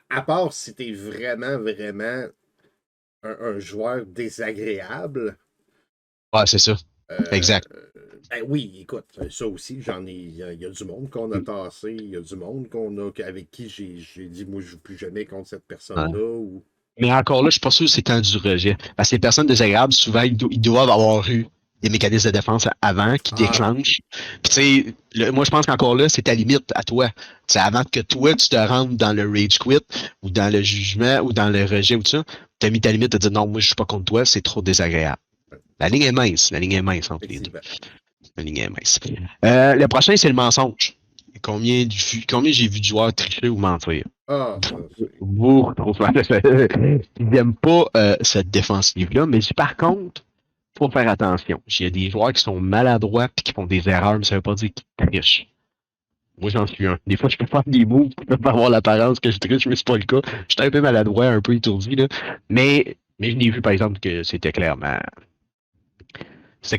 à part si t'es vraiment, vraiment un joueur désagréable. Ouais, c'est ça. Euh, Exact. ben oui, écoute, ça aussi, il y a du monde qu'on a tassé, il y a du monde avec qui j'ai dit, moi, je joue plus jamais contre cette Ouais. personne-là. Ou... Mais encore là, je suis pas sûr que c'est tant du rejet. Parce que les personnes désagréables, souvent, ils doivent avoir eu des mécanismes de défense avant qui Ah, déclenchent. Puis tu sais, moi je pense qu'encore là, c'est ta limite à toi. C'est avant que toi, tu te rentres dans le rage quit ou dans le jugement ou dans le rejet ou tout ça, tu as mis ta limite de dire non, moi je suis pas contre toi, c'est trop désagréable. La ligne est mince. La ligne est mince entre les deux. effectivement. La ligne est mince. Le prochain, c'est le mensonge. Combien j'ai vu de joueurs tricher ou mentir? Ah, ça, c'est. Beaucoup trop souvent. Ils n'aiment pas cette défensive-là, mais par contre, faut faire attention. Il y a des joueurs qui sont maladroits et qui font des erreurs, mais ça veut pas dire qu'ils trichent. Moi, j'en suis un. Des fois, je peux faire des moves qui peuvent avoir l'apparence que je triche, mais c'est pas le cas. Je suis un peu maladroit, un peu étourdi, là. Mais je l'ai vu, par exemple, que c'était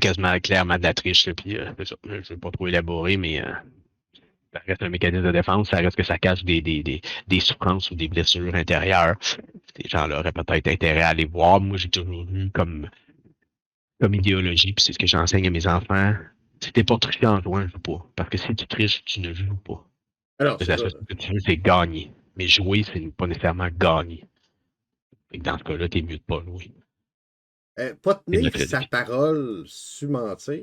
quasiment clairement de la triche, là, puis c'est ça. Je ne vais pas trop élaborer, mais ça reste un mécanisme de défense, ça reste que ça cache des souffrances ou des blessures intérieures. Ces gens-là auraient peut-être intérêt à aller voir. Moi, j'ai toujours vu comme idéologie, puis c'est ce que j'enseigne à mes enfants. Si t'es pas triché en jouant, joue pas. Parce que si tu triches, tu ne joues pas. Alors, c'est La ça. seule chose que tu veux, c'est gagner. Mais jouer, c'est pas nécessairement gagner. Et dans ce cas-là, t'es mieux de pas jouer. Pas C'est tenir notre sa avis. parole, su mentir.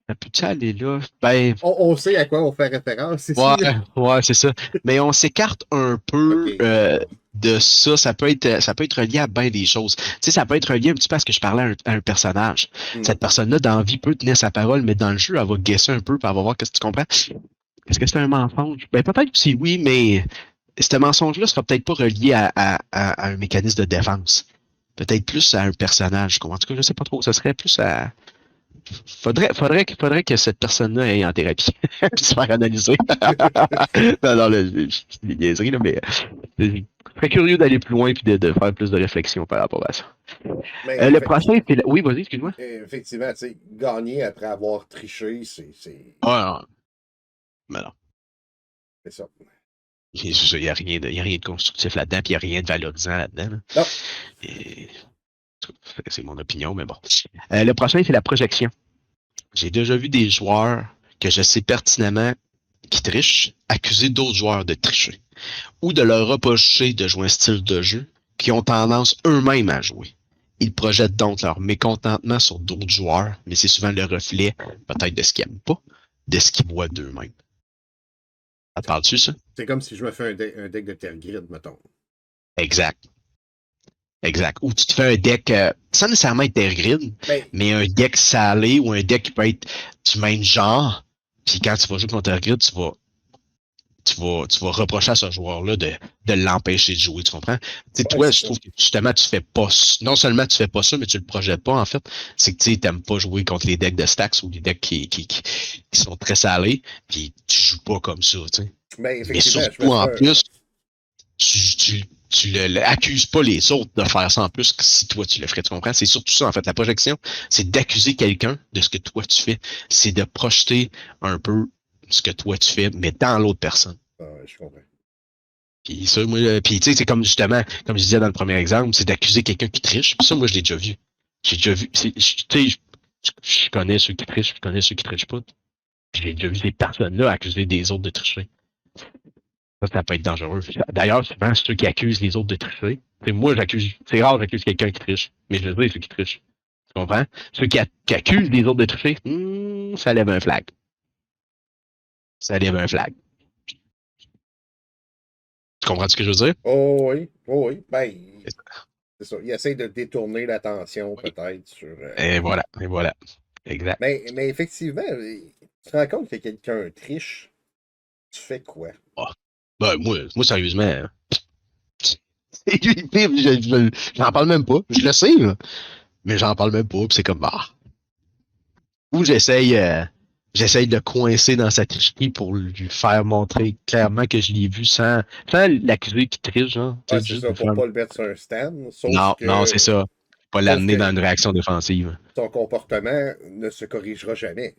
Ça peut-tu aller là? Ben, On sait à quoi on fait référence ouais, ici, là. ouais, c'est ça. Mais on s'écarte un OK, peu d'accord. de ça. Ça peut être relié à bien des choses. Tu sais, ça peut être relié un petit peu à ce que je parlais à un personnage. Hmm. Cette personne-là, dans la vie, peut tenir sa parole, mais dans le jeu, elle va guesser un peu, puis elle va voir qu'est-ce que tu comprends. Est-ce que c'est un mensonge? Ben, peut-être aussi oui, mais ce mensonge-là sera peut-être pas relié à un mécanisme de défense. Peut-être plus à un personnage. En tout cas, je sais pas trop. Ça serait plus à. Faudrait que cette personne-là aille en thérapie, puis se faire analyser. Non, là, je dis des niaiseries, là, mais je serais curieux d'aller plus loin puis de faire plus de réflexion par rapport à ça. Mais Le prochain, c'est. Oui, vas-y, excuse-moi. effectivement, tu sais, gagner après avoir triché, Ah, non, mais non. c'est ça. Il n'y a rien de constructif là-dedans, puis il n'y a rien de valorisant là-dedans. Là. Non. Et, c'est mon opinion, mais bon. Le prochain, c'est la projection. J'ai déjà vu des joueurs que je sais pertinemment qui trichent accuser d'autres joueurs de tricher ou de leur reprocher de jouer un style de jeu qui ont tendance eux-mêmes à jouer. Ils projettent donc leur mécontentement sur d'autres joueurs, mais c'est souvent le reflet peut-être de ce qu'ils n'aiment pas, de ce qu'ils voient d'eux-mêmes. Ça te parle-tu, ça? C'est comme si je me fais un deck de terre grid, mettons. Exact. Exact. Ou tu te fais un deck, sans nécessairement être Terre Grid, Ben, mais un deck salé ou un deck qui peut être du même genre. Puis quand tu vas jouer contre Terre Grid, tu vas reprocher à ce joueur-là de l'empêcher de jouer, tu comprends? Tu sais, ouais, toi, c'est je ça. trouve que justement, tu fais pas, non seulement tu fais pas ça, mais tu le projettes pas, en fait. C'est que tu n'aimes pas jouer contre les decks de stacks ou les decks qui sont très salés, puis tu joues pas comme ça, tu sais. Ben, Mais effectivement, je me surtout, en ferais plus, tu accuses pas les autres de faire ça en plus que si toi tu le ferais, tu comprends? C'est surtout ça, en fait. La projection, c'est d'accuser quelqu'un de ce que toi tu fais. C'est de projeter un peu ce que toi tu fais, mais dans l'autre personne. ouais, je comprends. Puis ça, moi, puis tu sais, c'est comme justement, comme je disais dans le premier exemple, c'est d'accuser quelqu'un qui triche. Puis ça, moi, je l'ai déjà vu. J'ai déjà vu. Tu sais, je connais ceux qui trichent, je connais ceux qui trichent pas. Puis j'ai déjà vu ces personnes-là accuser des autres de tricher. Ça peut être dangereux. D'ailleurs, souvent, ceux qui accusent les autres de tricher, moi, c'est rare que j'accuse quelqu'un qui triche, mais je veux dire ceux qui trichent. Tu comprends? Ceux qui accusent les autres de tricher, ça lève un flag. Ça lève un flag. Tu comprends ce que je veux dire? Oh oui, oh oui. Ben, C'est ça. c'est ça. Il essaie de détourner l'attention, Oui. peut-être, sur. Et voilà, et voilà. Exact. Mais effectivement, tu te rends compte que quelqu'un triche, tu fais quoi? Ah. Ben, moi, sérieusement, j'en parle même pas. Je le sais, là, mais j'en parle même pas. Puis c'est comme, ou j'essaye de coincer dans sa tricherie pour lui faire montrer clairement que je l'ai vu sans l'accuser qui triche, genre. Ouais, Tu sais, c'est juste ça, de pour faire. pas le mettre sur un stand, Non, non, c'est ça. Pas sauf l'amener dans que une réaction défensive. son comportement ne se corrigera jamais.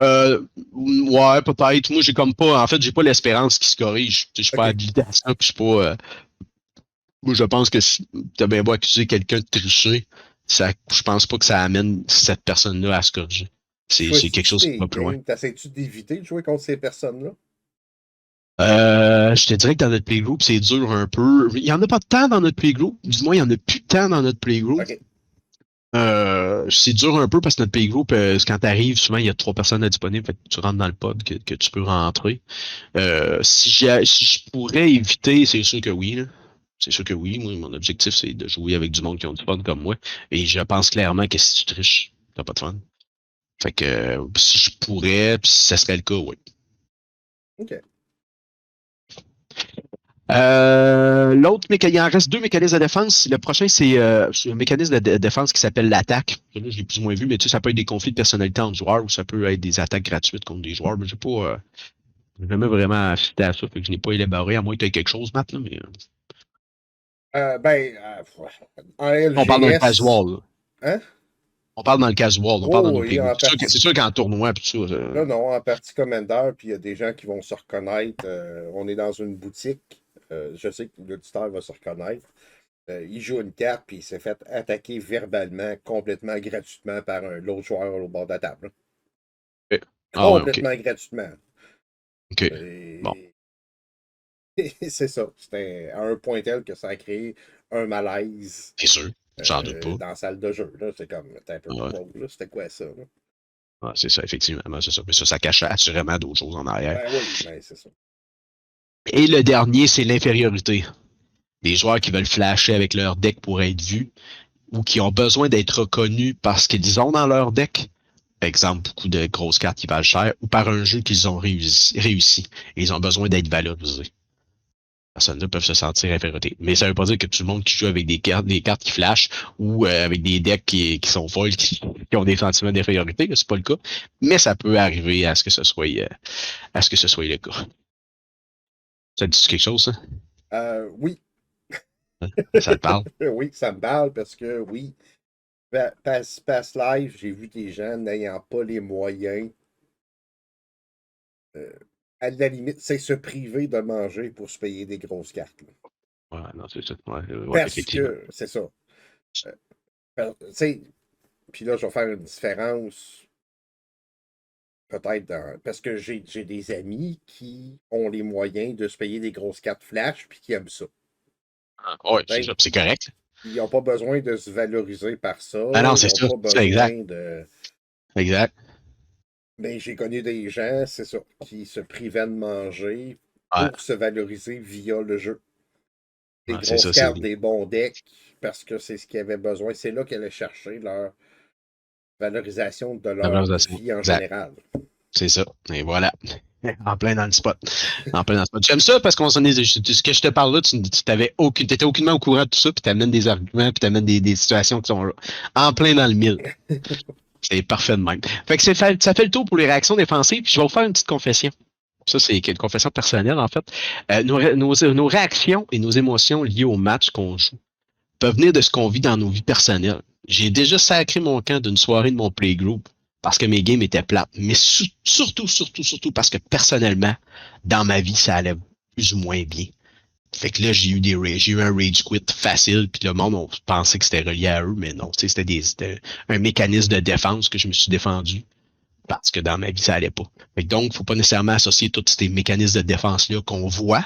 Ouais, peut-être. Moi, j'ai comme pas. En fait, j'ai pas l'espérance qui se corrige. Je suis pas OK. habilité à ça, puis je suis pas. Moi, je pense que si t'as bien beau accuser quelqu'un de tricher, je pense pas que ça amène cette personne-là à se corriger. Tu C'est quelque choisis-tu chose qui tes va plus loin. games? T'essaies-tu d'éviter de jouer contre ces personnes-là? Je te dirais que dans notre playgroup, c'est dur un peu. Il y en a pas de temps dans notre playgroup. Du moins, il y en a plus de temps dans notre playgroup. OK. C'est dur un peu parce que notre playgroup, quand t'arrives, souvent il y a 3 personnes disponibles, fait que tu rentres dans le pod que tu peux rentrer. Si je pourrais éviter, c'est sûr que oui, là. C'est sûr que oui. Moi, mon objectif, c'est de jouer avec du monde qui ont du fun comme moi. Et je pense clairement que si tu triches, t'as pas de fun. Fait que si je pourrais, puis si ça serait le cas, oui. OK. L'autre mécanisme, il en reste 2 mécanismes de défense. Le prochain, c'est un mécanisme de défense qui s'appelle l'attaque. Là, je l'ai plus ou moins vu, mais tu sais, ça peut être des conflits de personnalité entre joueurs ou ça peut être des attaques gratuites contre des joueurs. Mais j'ai pas jamais vraiment assisté à ça, fait que je n'ai pas élaboré, à moins que tu aies quelque chose, Matt, là, mais. Ben, en On parle dans le LGS, casual, là. hein? On parle dans le casual, on parle dans Oh nos oui, playgroups. en partie. C'est sûr qu'en tournoi, pis tout ça. Là, non, en partie Commander, puis il y a des gens qui vont se reconnaître. On est dans une boutique. Je sais que l'auditeur va se reconnaître. Il joue une carte, puis il s'est fait attaquer verbalement, complètement gratuitement par l'autre joueur au bord de la table. Ok. Ah ouais, ok. Complètement gratuitement. Ok. Bon, Et c'est ça. C'était à un point tel que ça a créé un malaise c'est sûr. J'en doute pas. dans la salle de jeu. Là. C'est comme, t'es un peu Ouais. wow, là. C'était quoi ça? Là? Ouais, c'est ça, effectivement. C'est ça. Mais ça cache assurément d'autres choses en arrière. Ben oui, ben c'est ça. Et le dernier, c'est l'infériorité. Des joueurs qui veulent flasher avec leur deck pour être vus ou qui ont besoin d'être reconnus parce qu'ils ont dans leur deck. Par exemple, beaucoup de grosses cartes qui valent cher ou par un jeu qu'ils ont réussi. Et ils ont besoin d'être valorisés. Les personnes-là peuvent se sentir infériorité. Mais ça veut pas dire que tout le monde qui joue avec des cartes qui flashent ou avec des decks qui sont folles, qui ont des sentiments d'infériorité, c'est pas le cas. Mais ça peut arriver à ce que ce soit le cas. Ça te dit quelque chose, ça? Oui, Ça te parle? oui, ça me parle parce que oui, Pass Live, j'ai vu des gens n'ayant pas les moyens, euh, à la limite, c'est se priver de manger pour se payer des grosses cartes. Là. Ouais, non, c'est ça. Ouais, Parce effectivement. que, c'est ça. Tu sais, puis là, je vais faire une différence peut-être parce que j'ai des amis qui ont les moyens de se payer des grosses cartes flash puis qui aiment ça. Ouais, c'est T'sais, ça. C'est correct. ils n'ont pas besoin de se valoriser par ça. Ah non, Ils c'est n'ont ça. pas C'est exact. besoin de. Exact. Mais j'ai connu des gens, c'est ça, qui se privaient de manger Ouais, pour se valoriser via le jeu. Des ouais, c'est grosses ça. C'est cartes, des bons decks, parce que c'est ce qu'ils avaient besoin. C'est là qu'ils allaient chercher leur valorisation de la leur valorisation. vie en Exact. général. C'est ça. Et voilà. En plein dans le spot. En plein dans le spot. J'aime ça parce qu'on s'en est. Ce que je te parle là, tu t'étais aucunement au courant de tout ça, puis t'amènes des arguments, puis t'amènes des situations qui sont en plein dans le mille. C'est parfait de même. Fait que ça fait le tour pour les réactions défensives, puis je vais vous faire une petite confession. Ça, c'est une confession personnelle, en fait. Nos réactions et nos émotions liées au match qu'on joue peuvent venir de ce qu'on vit dans nos vies personnelles. J'ai déjà sacré mon camp d'une soirée de mon playgroup parce que mes games étaient plates. Mais surtout parce que personnellement, dans ma vie, ça allait plus ou moins bien. Fait que là, j'ai eu un rage quit facile, puis le monde, on pensait que c'était relié à eux, mais non, c'était un mécanisme de défense que je me suis défendu parce que dans ma vie, ça allait pas. Fait que donc, faut pas nécessairement associer tous ces mécanismes de défense-là qu'on voit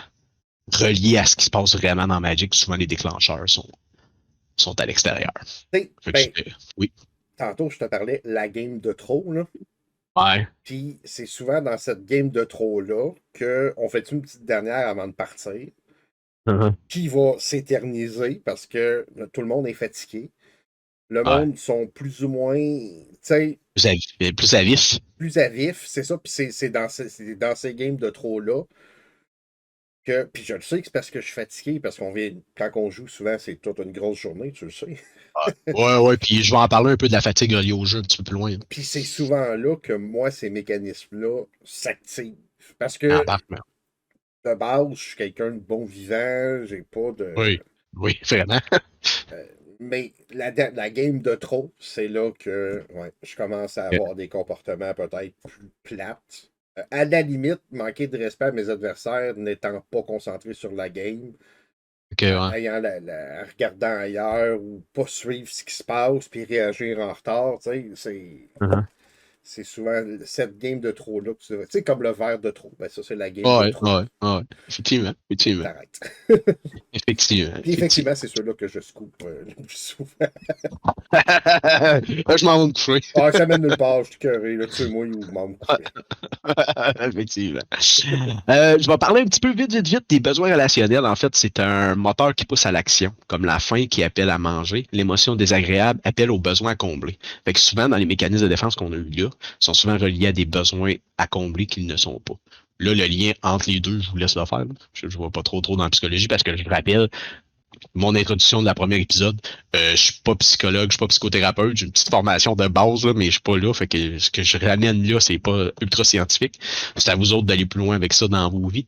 reliés à ce qui se passe vraiment dans Magic. Souvent, les déclencheurs sont à l'extérieur. Fait que Ben, oui. tantôt, je te parlais la game de trop, là. Ouais. Puis c'est souvent dans cette game de trop-là qu'on fait une petite dernière avant de partir, Uh-huh. qui va s'éterniser parce que tout le monde est fatigué. Le Ouais. monde sont plus ou moins, tu sais, Plus à vif. plus à vif, c'est ça. Puis c'est dans ces games de trop-là que. Puis je le sais que c'est parce que je suis fatigué, parce qu'on vient. Quand on joue, souvent, c'est toute une grosse journée, tu le sais. Ouais, puis je vais en parler un peu de la fatigue reliée au jeu un petit peu plus loin. Puis c'est souvent là que moi, ces mécanismes-là s'activent. Parce que Embarquement. de base, je suis quelqu'un de bon vivant, j'ai pas de. Oui. Oui, vraiment. Mais la game de trop, c'est là que je commence à avoir des comportements peut-être plus plates. À la limite, manquer de respect à mes adversaires n'étant pas concentré sur la game, Ok, ouais. regardant ailleurs ou pas suivre ce qui se passe puis réagir en retard, tu sais, Uh-huh. c'est souvent cette game de trop-là. Tu sais, comme le verre de trop. Ben, ça, c'est la game de Ouais, trop. ouais, ouais. Effectivement, effectivement. T'arrêtes. Effectivement, Puis effectivement. effectivement, c'est ceux-là que je scoop le plus souvent. Je m'en vais me coucher. Ah, ça mène nulle part, je suis curé, là, tue-moi ou m'en me coucher. Effectivement. Je vais parler un petit peu vite des besoins relationnels. En fait, c'est un moteur qui pousse à l'action, comme la faim qui appelle à manger. L'émotion désagréable appelle aux besoins à combler. Fait que souvent, dans les mécanismes de défense qu'on a eu là, sont souvent reliés à des besoins à combler qu'ils ne sont pas. Là, le lien entre les deux, je vous laisse le faire. Je ne vois pas trop dans la psychologie parce que je vous rappelle, mon introduction de la première épisode, je suis pas psychologue, je suis pas psychothérapeute, j'ai une petite formation de base, là, mais je suis pas là. Fait que ce que je ramène là, c'est pas ultra scientifique. C'est à vous autres d'aller plus loin avec ça dans vos vies.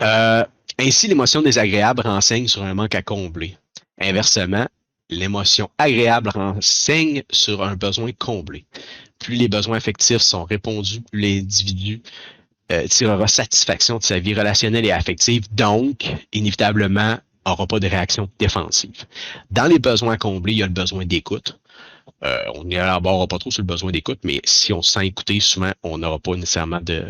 Euh, Ainsi, l'émotion désagréable renseigne sur un manque à combler. Inversement, l'émotion agréable renseigne sur un besoin comblé. Plus les besoins affectifs sont répondus, plus l'individu tirera satisfaction de sa vie relationnelle et affective, donc, inévitablement, n'aura pas de réaction défensive. Dans les besoins comblés, il y a le besoin d'écoute. On n'élaborera pas trop sur le besoin d'écoute, mais si on se sent écouter, souvent, on n'aura pas nécessairement de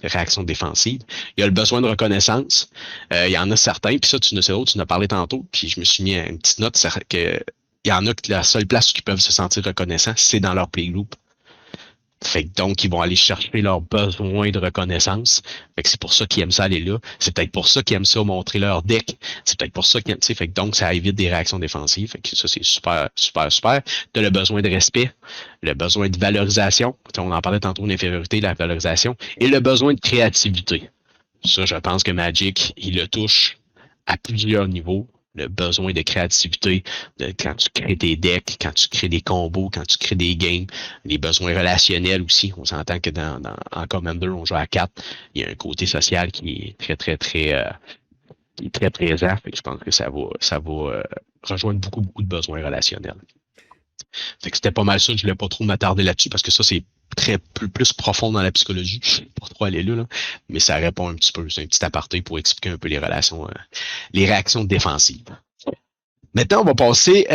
réaction défensive. Il y a le besoin de reconnaissance. Il y en a certains, puis ça, tu en as parlé tantôt, puis je me suis mis à une petite note, que il y en a que la seule place où ils peuvent se sentir reconnaissants, c'est dans leur playgroup. Fait que donc, ils vont aller chercher leurs besoins de reconnaissance. Fait que c'est pour ça qu'ils aiment ça aller là. C'est peut-être pour ça qu'ils aiment ça montrer leur deck. C'est peut-être pour ça qu'ils aiment, tu sais, fait que donc, ça évite des réactions défensives. Fait que ça, c'est super, super, super. T'as le besoin de respect, le besoin de valorisation. On en parlait tantôt, l'infériorité, la valorisation, et le besoin de créativité. Ça, je pense que Magic, il le touche à plusieurs niveaux. Le besoin de créativité, quand tu crées des decks, quand tu crées des combos, quand tu crées des games, les besoins relationnels aussi. On s'entend que en Commander, on joue à 4. Il y a un côté social qui est qui est très présent. Fait que je pense que ça va rejoindre beaucoup de besoins relationnels. Fait que c'était pas mal ça. Je voulais pas trop m'attarder là-dessus parce que ça, c'est plus profond dans la psychologie. Je sais pas trop aller là, mais ça répond un petit peu. C'est un petit aparté pour expliquer un peu les relations, les réactions défensives. Maintenant, on va passer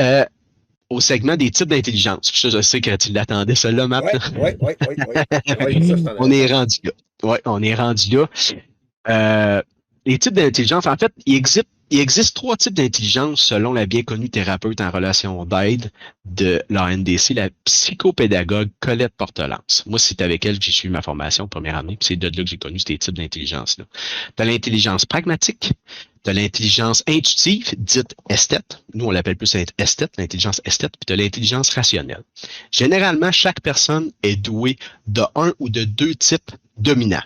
au segment des types d'intelligence. Je sais que tu l'attendais, celle-là, Matt. Ouais. Ça, je t'en On avais est parlé. rendu là. Ouais, on est rendu là. Les types d'intelligence, en fait, il existe 3 types d'intelligence selon la bien connue thérapeute en relation d'aide de l'ANDC, la psychopédagogue Colette Portelance. Moi, c'est avec elle que j'ai suivi ma formation première année, puis c'est de là que j'ai connu ces types d'intelligence-là. Tu as l'intelligence pragmatique, tu as l'intelligence intuitive, dite esthète. Nous, on l'appelle plus esthète, l'intelligence esthète, puis tu as l'intelligence rationnelle. Généralement, chaque personne est douée de un ou de 2 types dominants.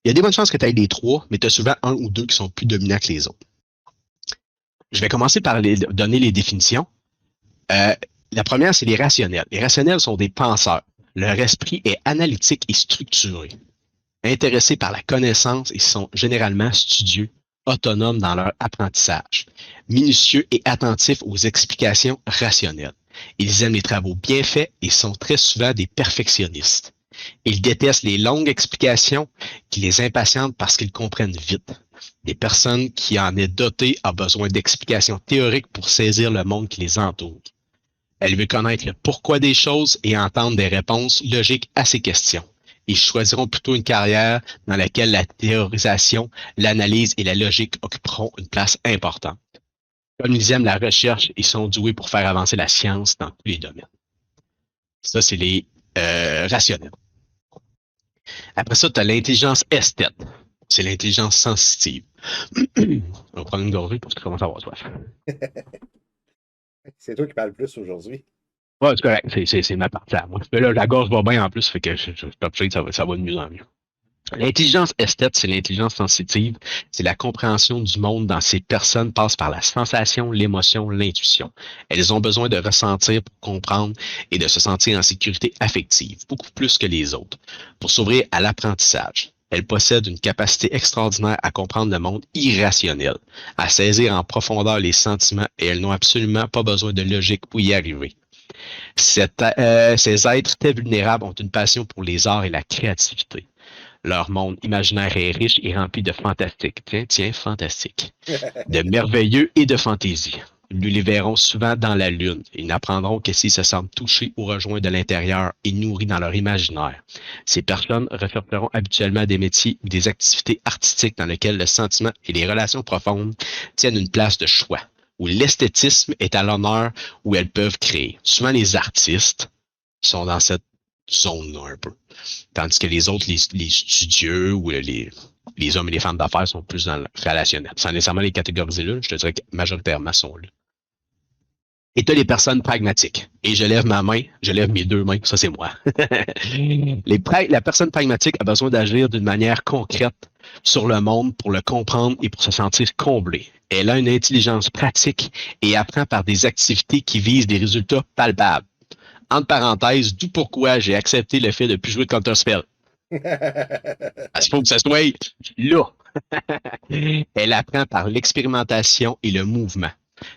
Il y a des bonnes chances que tu aies les 3, mais tu as souvent 1 ou 2 qui sont plus dominants que les autres. Je vais commencer par donner les définitions. La première, c'est les rationnels. Les rationnels sont des penseurs. Leur esprit est analytique et structuré. Intéressés par la connaissance, ils sont généralement studieux, autonomes dans leur apprentissage, minutieux et attentifs aux explications rationnelles. Ils aiment les travaux bien faits et sont très souvent des perfectionnistes. Ils détestent les longues explications qui les impatientent parce qu'ils comprennent vite. Des personnes qui en est dotées ont besoin d'explications théoriques pour saisir le monde qui les entoure. Elle veut connaître le pourquoi des choses et entendre des réponses logiques à ces questions. Ils choisiront plutôt une carrière dans laquelle la théorisation, l'analyse et la logique occuperont une place importante. Comme ils aiment la recherche, ils sont doués pour faire avancer la science dans tous les domaines. Ça, c'est les rationnels. Après ça, tu as l'intelligence esthète. C'est l'intelligence sensitive. On va prendre une gorgée parce que tu commences à avoir soif. C'est toi qui parles plus aujourd'hui. Ouais, c'est correct. C'est ma partie à moi. Mais là, la gorge va bien en plus, fait que ça va de mieux en mieux. L'intelligence esthète, c'est l'intelligence sensitive. C'est la compréhension du monde dans ces personnes passe par la sensation, l'émotion, l'intuition. Elles ont besoin de ressentir pour comprendre et de se sentir en sécurité affective, beaucoup plus que les autres, pour s'ouvrir à l'apprentissage. Elle possède une capacité extraordinaire à comprendre le monde irrationnel, à saisir en profondeur les sentiments et elles n'ont absolument pas besoin de logique pour y arriver. Ces êtres très vulnérables ont une passion pour les arts et la créativité. Leur monde imaginaire est riche et rempli de fantastique. Tiens, fantastique. De merveilleux et de fantaisie. Nous les verrons souvent dans la lune. Ils n'apprendront que s'ils se sentent touchés ou rejoints de l'intérieur et nourris dans leur imaginaire. Ces personnes rechercheront habituellement des métiers ou des activités artistiques dans lesquelles le sentiment et les relations profondes tiennent une place de choix, où l'esthétisme est à l'honneur, où elles peuvent créer. Souvent, les artistes sont dans cette zone-là un peu. Tandis que les autres, les studieux ou les hommes et les femmes d'affaires sont plus dans le relationnel. Sans nécessairement les catégoriser là, je te dirais que majoritairement sont là. Et tu as les personnes pragmatiques. Et je lève ma main, je lève mes deux mains, ça c'est moi. La personne pragmatique a besoin d'agir d'une manière concrète sur le monde pour le comprendre et pour se sentir comblée. Elle a une intelligence pratique et apprend par des activités qui visent des résultats palpables. Entre parenthèses, d'où pourquoi j'ai accepté le fait de ne plus jouer de Counter-Spell. Parce qu'il faut que ça soit là. Elle apprend par l'expérimentation et le mouvement.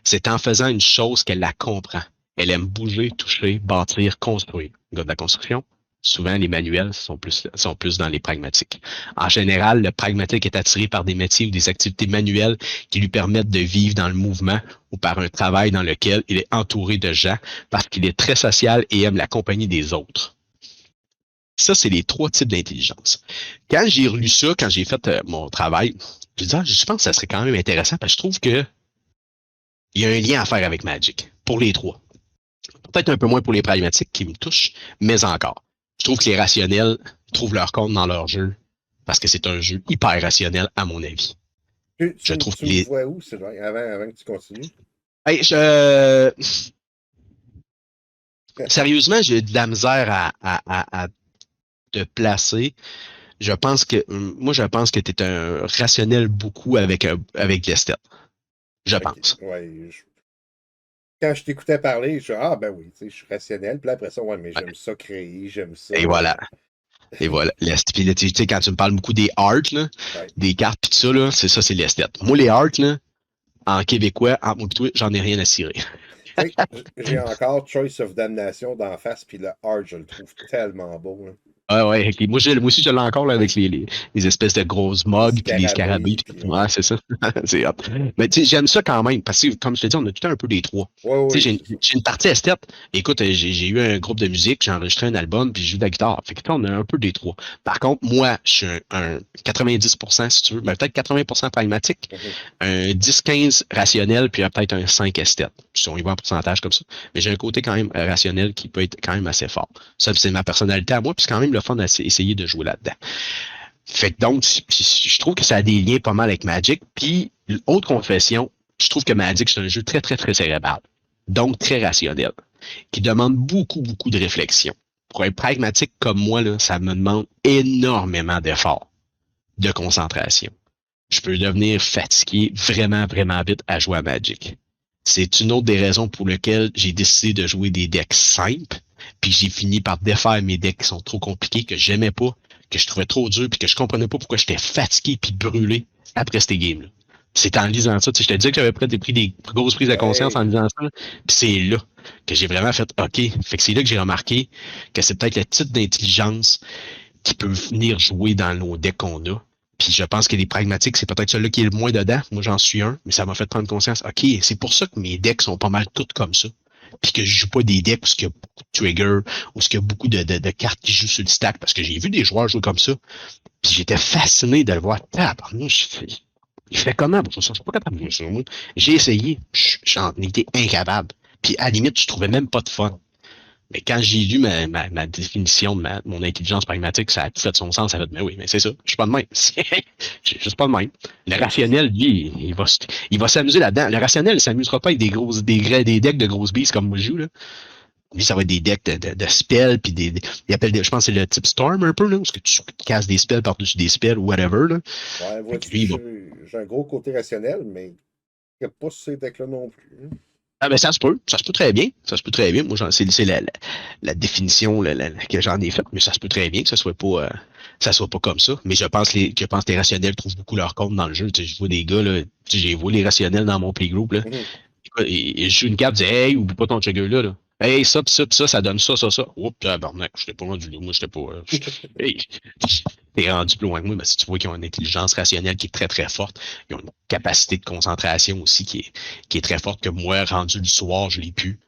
C'est en faisant une chose qu'elle la comprend. Elle aime bouger, toucher, bâtir, construire. Le gars de la construction, souvent les manuels sont plus dans les pragmatiques. En général, le pragmatique est attiré par des métiers ou des activités manuelles qui lui permettent de vivre dans le mouvement ou par un travail dans lequel il est entouré de gens parce qu'il est très social et aime la compagnie des autres. Ça, c'est les 3 types d'intelligence. Quand j'ai relu ça, quand j'ai fait mon travail, je pense que ça serait quand même intéressant parce que je trouve que il y a un lien à faire avec Magic, pour les 3. Peut-être un peu moins pour les pragmatiques qui me touchent, mais encore. Je trouve que les rationnels trouvent leur compte dans leur jeu parce que c'est un jeu hyper rationnel, à mon avis. Tu me vois où, Sylvain, avant que tu continues? Hey, sérieusement, j'ai de la misère à te placer. Je pense que tu es un rationnel beaucoup avec l'esthète. Je pense. Ouais, quand je t'écoutais parler, je dis, ben oui, je suis rationnel. Puis après ça, mais j'aime ça créer, j'aime ça. Et voilà. Et voilà. Tu sais, quand tu me parles beaucoup des arts, là, des cartes pis tout ça, là, c'est l'esthète. Moi, les arts, là, en québécois, entre moi et toi, j'en ai rien à cirer. J'ai encore Choice of Damnation d'en face, puis le art, je le trouve tellement beau. Hein. Ouais. Moi aussi, je l'ai encore là, avec les espèces de grosses mugs puis les scarabées. Ouais, c'est ça. C'est hot. Mais tu sais, j'aime ça quand même, parce que, comme je te dis, on a tout un peu les 3. Tu sais, j'ai une partie esthète. Écoute, j'ai eu un groupe de musique, j'ai enregistré un album, puis je joue de la guitare. Fait que on a un peu des 3. Par contre, moi, je suis un 90%, si tu veux, peut-être 80% pragmatique, un 10-15 rationnel, puis peut-être un 5 esthète. Si on y va en pourcentage comme ça. Mais j'ai un côté quand même rationnel qui peut être quand même assez fort. Ça, c'est ma personnalité à moi, puis c'est quand même le fun d'essayer de jouer là-dedans. Fait que donc, je trouve que ça a des liens pas mal avec Magic. Puis, autre confession, je trouve que Magic, c'est un jeu très, très, très cérébral. Donc, très rationnel. Qui demande beaucoup, beaucoup de réflexion. Pour être pragmatique comme moi, là, ça me demande énormément d'efforts, de concentration. Je peux devenir fatigué vraiment, vraiment vite à jouer à Magic. C'est une autre des raisons pour lesquelles j'ai décidé de jouer des decks simples. Puis j'ai fini par défaire mes decks qui sont trop compliqués, que j'aimais pas, que je trouvais trop dur, puis que je comprenais pas pourquoi j'étais fatigué puis brûlé après ces games-là. C'est en lisant ça. Je te disais que j'avais pris des grosses prises de conscience en lisant ça. Puis c'est là que j'ai vraiment fait OK. Fait que c'est là que j'ai remarqué que c'est peut-être le type d'intelligence qui peut venir jouer dans nos decks qu'on a. Puis je pense que les pragmatiques, c'est peut-être celui-là qui est le moins dedans. Moi, j'en suis un, mais ça m'a fait prendre conscience. OK, c'est pour ça que mes decks sont pas mal toutes comme ça. Puis que je joue pas des decks où il y a beaucoup de triggers, où il y a beaucoup de cartes qui jouent sur le stack, parce que j'ai vu des joueurs jouer comme ça. Puis j'étais fasciné de le voir. Il fait comment pour ça? Je suis pas capable de jouer sur moi. J'ai essayé. J'en étais incapable. Puis à la limite, je trouvais même pas de fun. Mais quand j'ai lu ma définition de mon intelligence pragmatique, ça a tout fait son sens. Ça a fait, mais oui, mais c'est ça. Je suis pas de même. Je suis juste pas de même. Le rationnel, lui, il va s'amuser là-dedans. Le rationnel, il s'amusera pas avec des decks de grosses beasts comme moi je joue, là. Lui, ça va être des decks de spells, puis il appelle je pense que c'est le type Storm un peu, là, parce que tu casses des spells par-dessus des spells ou whatever, là. Ouais, vois-tu, j'ai un gros côté rationnel, mais il n'y a pas ces decks-là non plus. Ah ben ça se peut très bien. Moi, c'est la définition que j'en ai faite, mais ça se peut très bien que ce soit pas ça soit pas comme ça. Mais je pense que les rationnels trouvent beaucoup leur compte dans le jeu. Tu sais, je vois des gars, là, tu sais, j'ai vu les rationnels dans mon playgroup, là. Mhm. Écoute, et je joue une carte, je dis, hey, oublie pas ton trigger là. Hey, ça, pis ça, pis ça donne ça, ça, ça. Oups, tabarnak, j'étais pas rendu là. Moi, j'étais pas. Hey, t'es rendu plus loin que moi, mais si tu vois qu'ils ont une intelligence rationnelle qui est très, très forte, ils ont une capacité de concentration aussi qui est très forte, que moi, rendu le soir, je l'ai pu.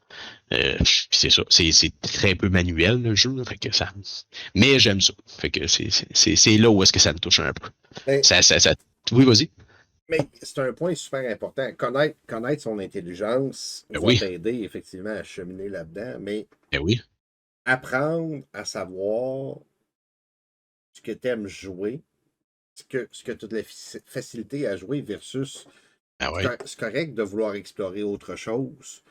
Puis c'est ça. C'est très peu manuel, le jeu, là, fait que ça. Mais j'aime ça. Fait que c'est là où est-ce que ça me touche un peu. Mais, Ça. Oui, vas-y. mais c'est un point super important. Connaître son intelligence Ben va oui. t'aider effectivement à cheminer là-dedans, mais Ben oui. apprendre à savoir ce que tu aimes jouer, ce que tu as de la facilité à jouer versus Ben oui. c'est correct de vouloir explorer autre chose.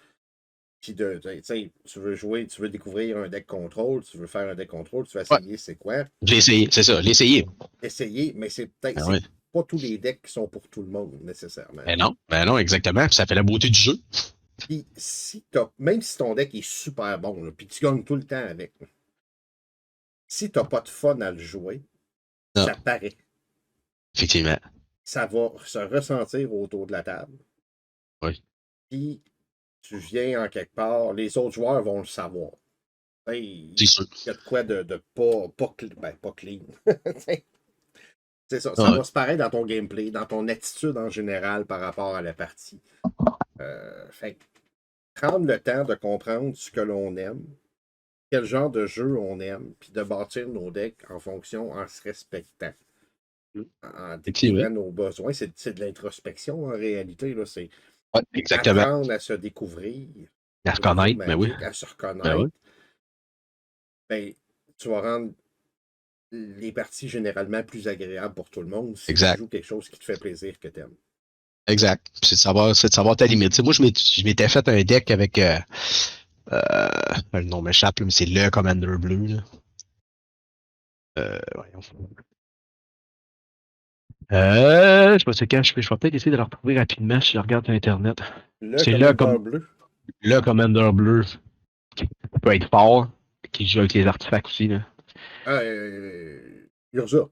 Puis tu sais, tu veux jouer, tu veux découvrir un deck contrôle, tu veux faire un deck contrôle, tu veux Ouais. essayer c'est quoi. J'ai essayé, c'est ça, l'essayer. Essayer, mais c'est peut-être Ben c'est oui. pas tous les decks qui sont pour tout le monde, nécessairement. Ben non, exactement. Puis ça fait la beauté du jeu. Puis même si ton deck est super bon, là, puis tu gagnes tout le temps avec, là, si t'as pas de fun à le jouer, Non, ça paraît. effectivement. Ça va se ressentir autour de la table. Oui. Puis tu viens en quelque part, les autres joueurs vont le savoir. Il C'est sûr. y a de quoi de pas clean. C'est ça. Ça Ouais. va se paraître dans ton gameplay, dans ton attitude en général par rapport à la partie. Fait que prendre le temps de comprendre ce que l'on aime, quel genre de jeu on aime, puis de bâtir nos decks en fonction, en se respectant, en Effectivement. découvrant nos besoins. C'est de l'introspection en réalité. Là. C'est Ouais, exactement. apprendre à se découvrir À se au niveau connaître, ben oui. magique, à se Ben reconnaître. oui. Ben, tu vas rendre les parties généralement plus agréables pour tout le monde si tu Exact. joues quelque chose qui te fait plaisir que tu aimes. Exact. C'est de savoir ta limite. Tu sais, moi, je m'étais fait un deck avec le nom m'échappe, là, mais c'est le Commander bleu. Là. Voyons. Je sais pas c'est quand je vais peut-être essayer de le retrouver rapidement si je regarde sur Internet. Le C'est Commander bleu. le Commander bleu qui peut être fort, qui joue avec les artefacts aussi. Là. Urza.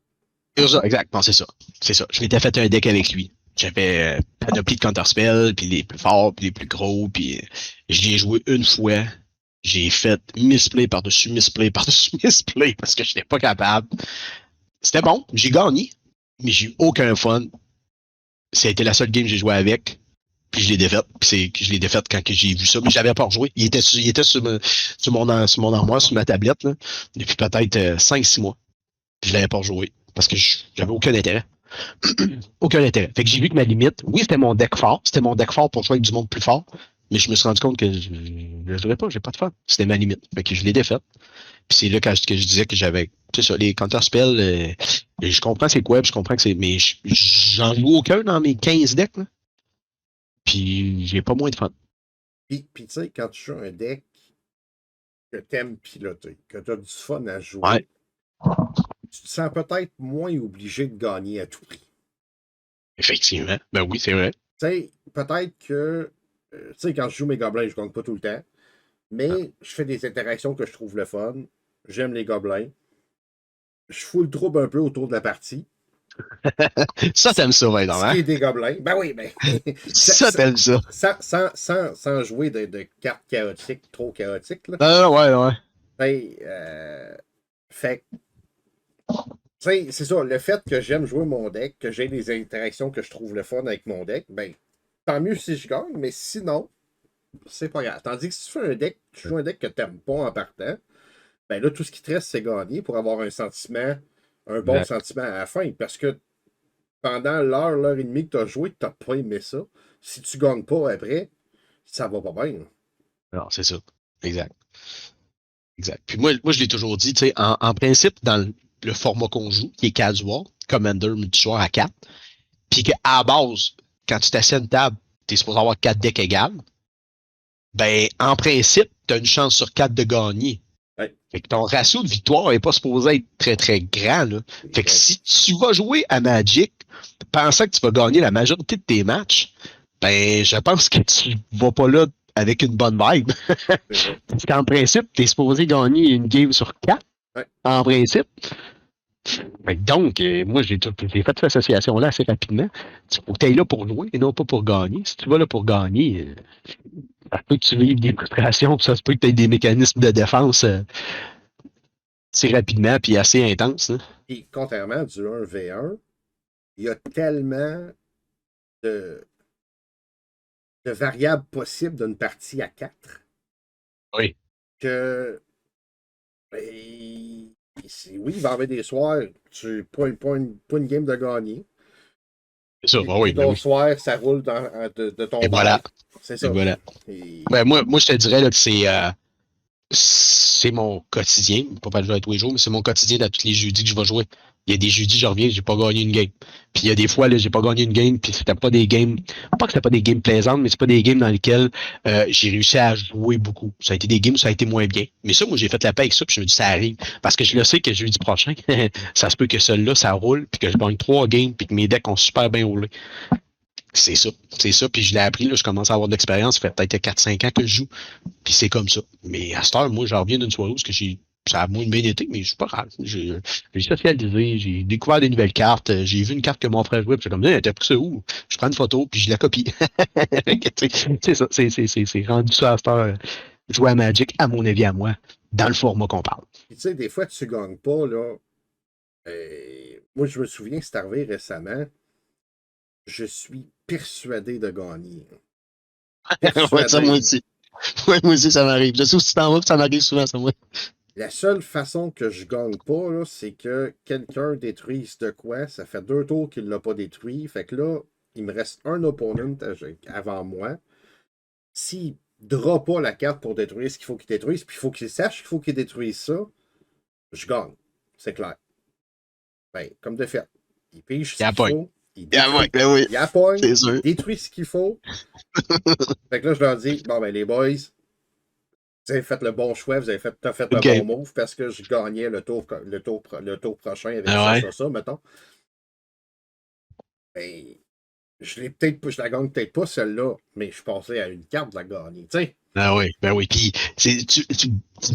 Urza, exact. Non, c'est ça. C'est ça. Je m'étais fait un deck avec lui. J'avais panoplie de counterspells, puis les plus forts, puis les plus gros, puis j'y ai joué une fois. J'ai fait misplay par-dessus misplay par-dessus misplay parce que je n'étais pas capable. C'était bon, j'ai gagné, mais j'ai eu aucun fun. Ça a été la seule game que j'ai joué avec. Puis je l'ai défaite. Puis je l'ai défaite quand j'ai vu ça. Mais j'avais pas rejoué. Il était sur mon armoire, sur ma tablette, là, depuis peut-être 5-6 mois. Puis je l'avais pas rejoué. Parce que j'avais aucun intérêt. Aucun intérêt. Fait que j'ai vu que ma limite, oui, c'était mon deck fort. C'était mon deck fort pour jouer avec du monde plus fort. Mais je me suis rendu compte que je ne jouerais pas, j'ai pas de fun. C'était ma limite. Fait que je l'ai défaite. Puis c'est là que je disais que j'avais. C'est ça, les counterspells, je comprends c'est quoi, puis je comprends que c'est. Mais j'en joue aucun dans mes 15 decks, là. Puis j'ai pas moins de fun. Puis tu sais, quand tu joues un deck que t'aimes piloter, que tu as du fun à jouer, Ouais. tu te sens peut-être moins obligé de gagner à tout prix. Effectivement. Ben oui, c'est vrai. Tu sais, peut-être que, tu sais, quand je joue mes gobelins, je gagne pas tout le temps, mais je fais des interactions que je trouve le fun. J'aime les gobelins. Je fous le trouble un peu autour de la partie. Ça, t'aimes ça, ouais, non, Ce hein? qui est des gobelins. Ben oui, ben. Ça, t'aimes ça. Sans jouer de cartes chaotiques, trop chaotiques. Là. Ah, ouais. Fait c'est ça, le fait que j'aime jouer mon deck, que j'ai des interactions que je trouve le fun avec mon deck, ben, tant mieux si je gagne, mais sinon, c'est pas grave. Tandis que si tu fais un deck, tu joues un deck que t'aimes pas en partant, ben là, tout ce qui te reste, c'est gagner pour avoir un bon sentiment à la fin. Parce que pendant l'heure et demie que tu as joué, tu n'as pas aimé ça. Si tu gagnes pas après, ça va pas bien. Non, c'est ça. Exact. Puis moi je l'ai toujours dit, tu sais, en principe, dans le format qu'on joue, qui est casual, Commander multijoueur à 4, puis qu'à la base, quand tu t'assieds à une table, tu es supposé avoir 4 decks égales, ben, en principe, tu as une chance sur 4 de gagner. Ouais. Fait que ton ratio de victoire n'est pas supposé être très, très grand. Là. Fait que si tu vas jouer à Magic, pensant que tu vas gagner la majorité de tes matchs, ben, je pense que tu vas pas là avec une bonne vibe. Parce qu'en principe, tu es supposé gagner une game sur 4. Ouais. En principe. Fait que donc, moi, j'ai fait cette association-là assez rapidement. Il faut que tu ailles là pour jouer et non pas pour gagner. Si tu vas là pour gagner, ça se peut que tu vives des frustrations, puis ça se peut que tu aies des mécanismes de défense assez rapidement puis assez intenses. Hein. Puis, contrairement du 1v1, il y a tellement de, de variables possibles d'une partie à 4 Oui. que ben, oui, il va y avoir des soirs, pas une game de gagner. C'est ça, Puis, oui. d'autres Oui. soirs, ça roule de ton Et voilà. C'est ça. Et voilà. Et... Ben, moi, je te dirais là, que c'est mon quotidien. Pas de jouer à tous les jours, mais c'est mon quotidien à tous les jeudis que je vais jouer. Il y a des jeudis, je reviens, j'ai pas gagné une game. Puis il y a des fois, là, j'ai pas gagné une game, puis c'était pas des games, pas que c'était pas des games plaisantes, mais c'est pas des games dans lesquelles j'ai réussi à jouer beaucoup. Ça a été des games où ça a été moins bien. Mais ça, moi, j'ai fait la paix avec ça, puis je me dis, ça arrive. Parce que je le sais que jeudi prochain, ça se peut que celui-là, ça roule, puis que je gagne 3 games, puis que mes decks ont super bien roulé. C'est ça. C'est ça. Puis je l'ai appris, là, je commence à avoir de l'expérience. Ça fait peut-être 4-5 ans que je joue. Puis c'est comme ça. Mais à cette heure, moi, j'en reviens d'une soirée où ça a moins bien été, mais je suis pas grave. J'ai socialisé, j'ai découvert des nouvelles cartes. J'ai vu une carte que mon frère jouait, puis j'ai comme, t'as pris ça où? Je prends une photo, puis je la copie. C'est ça. C'est rendu ça à cette heure. Jouer à Magic, à mon avis, à moi, dans le format qu'on parle. Puis tu sais, des fois, tu gagnes pas, là. Moi, je me souviens, c'est arrivé récemment. Je suis persuadé de gagner. Ouais, ça, moi aussi. Ouais, moi aussi, ça m'arrive. Je sais où tu t'en vas, puis ça m'arrive souvent, ça, moi. La seule façon que je gagne pas, là, c'est que quelqu'un détruise de quoi. Ça fait 2 tours qu'il l'a pas détruit. Fait que là, il me reste un opponent avant moi. S'il ne draw pas la carte pour détruire ce qu'il faut qu'il détruise, puis il faut qu'il sache qu'il faut qu'il détruise ça, je gagne. C'est clair. Ben, comme de fait. Il pige ce qu'il faut. Il appogne, il détruit ce qu'il faut. Fait que là, je leur dis, bon, ben, les boys, vous avez fait le bon choix, vous avez fait, t'as fait le bon move parce que je gagnais le tour prochain avec ça, mettons. Ben, je la gagne peut-être pas celle-là, mais je passais à une carte de la gagner, tu sais. Ben oui. Puis,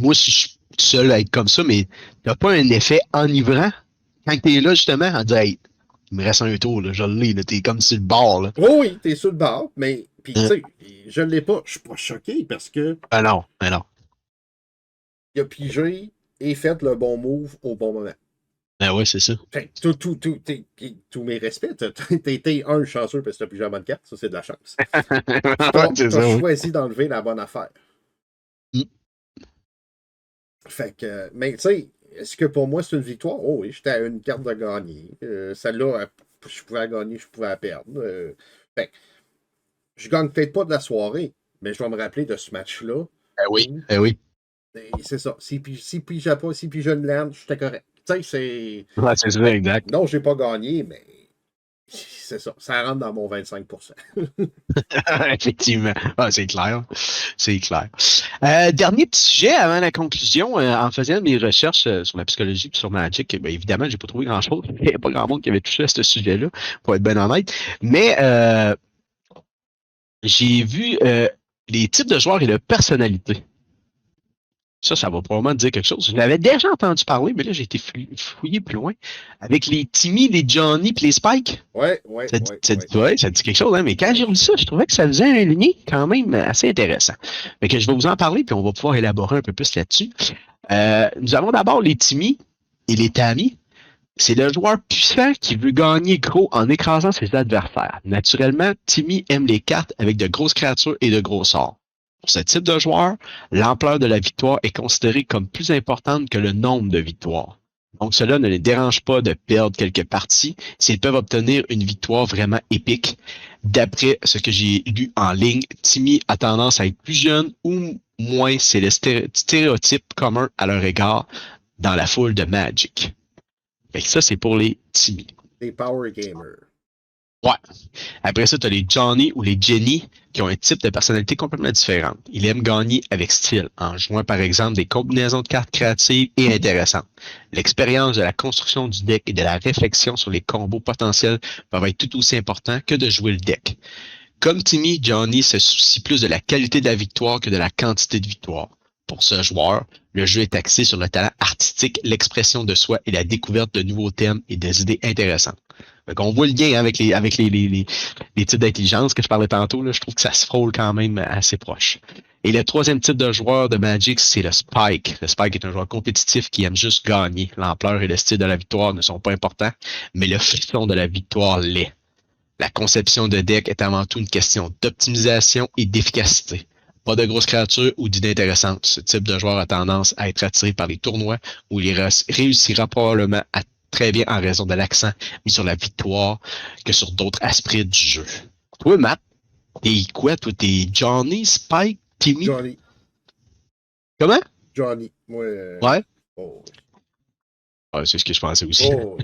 moi, si je suis seul à être comme ça, mais t'as pas un effet enivrant quand t'es là, justement, en disant, hey, il me reste un tour, là, je l'ai, là, t'es comme sur le bord, là. Oui, t'es sur le bord, mais, puis, tu sais, je l'ai pas, je suis pas choqué parce que. Ben non. Il a pigé et fait le bon move au bon moment. Ben oui, c'est ça. Fait que tous mes respects, t'as été un chanceux parce que t'as pigé la bonne carte, ça c'est de la chance. T'as choisi d'enlever la bonne affaire. Fait que, mais tu sais, est-ce que pour moi c'est une victoire? Oh oui, j'étais à une carte de gagner. Celle-là, je pouvais la gagner, je pouvais la perdre. Fait que, je gagne peut-être pas de la soirée, mais je vais me rappeler de ce match-là. Oui. C'est ça. Si pigeait pas, si pigeait une land, j'étais correct. Tu sais, c'est. Ouais, c'est ça, exact. Non, j'ai pas gagné, mais c'est ça. Ça rentre dans mon 25%. Effectivement. Ah, c'est clair. C'est clair. Dernier petit sujet avant la conclusion. En faisant mes recherches sur la psychologie et sur Magic, bien évidemment, j'ai pas trouvé grand-chose. Il n'y a pas grand monde qui avait touché à ce sujet-là, pour être bien honnête. Mais j'ai vu les types de joueurs et de personnalités. Ça va probablement te dire quelque chose. Je l'avais déjà entendu parler, mais là, j'ai été fouillé plus loin. Avec les Timmy, les Johnny et les Spike. Ouais. Ça dit quelque chose, hein? Mais quand j'ai lu ça, je trouvais que ça faisait un lien quand même assez intéressant. Fait que je vais vous en parler, puis on va pouvoir élaborer un peu plus là-dessus. Nous avons d'abord les Timmy et les Tammy. C'est le joueur puissant qui veut gagner gros en écrasant ses adversaires. Naturellement, Timmy aime les cartes avec de grosses créatures et de gros sorts. Pour ce type de joueur, l'ampleur de la victoire est considérée comme plus importante que le nombre de victoires. Donc, cela ne les dérange pas de perdre quelques parties s'ils peuvent obtenir une victoire vraiment épique. D'après ce que j'ai lu en ligne, Timmy a tendance à être plus jeune ou moins, c'est le stéréotype commun à leur égard dans la foule de Magic. Fait que ça, c'est pour les Timmy. Les Power Gamers. Ouais. Après ça, tu as les Johnny ou les Jenny qui ont un type de personnalité complètement différente. Ils aiment gagner avec style, en jouant par exemple des combinaisons de cartes créatives et intéressantes. L'expérience de la construction du deck et de la réflexion sur les combos potentiels peuvent être tout aussi importants que de jouer le deck. Comme Timmy, Johnny se soucie plus de la qualité de la victoire que de la quantité de victoire. Pour ce joueur, le jeu est axé sur le talent artistique, l'expression de soi et la découverte de nouveaux thèmes et des idées intéressantes. Donc, on voit le lien avec les types d'intelligence que je parlais tantôt. Là, je trouve que ça se frôle quand même assez proche. Et le troisième type de joueur de Magic, c'est le Spike. Le Spike est un joueur compétitif qui aime juste gagner. L'ampleur et le style de la victoire ne sont pas importants, mais le frisson de la victoire l'est. La conception de deck est avant tout une question d'optimisation et d'efficacité. Pas de grosses créatures ou d'idées intéressantes. Ce type de joueur a tendance à être attiré par les tournois où il réussira probablement à très bien en raison de l'accent mis sur la victoire que sur d'autres aspects du jeu. Toi, Matt, t'es quoi? Toi, t'es Johnny, Spike, Timmy? Johnny. Comment? Johnny. Moi, Ouais? oh, Ouais, c'est ce que je pensais aussi. moi,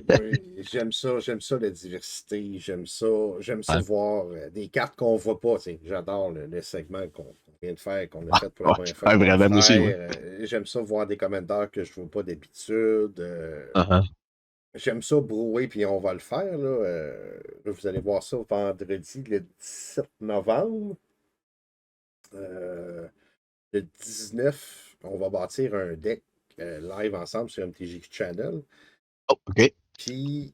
j'aime ça, la diversité, j'aime ça Ouais. voir des cartes qu'on voit pas. J'adore le segment qu'on vient de faire, qu'on a fait pour la Ouais, première fois ouais, avec mon vraiment, moi aussi, ouais. frère. J'aime ça voir des commentaires que je vois pas d'habitude. Uh-huh. J'aime ça brouer, puis on va le faire. Là, vous allez voir ça vendredi, le 17 novembre. Euh, le 19, on va bâtir un deck live ensemble sur MTG Channel. Oh, OK. Puis,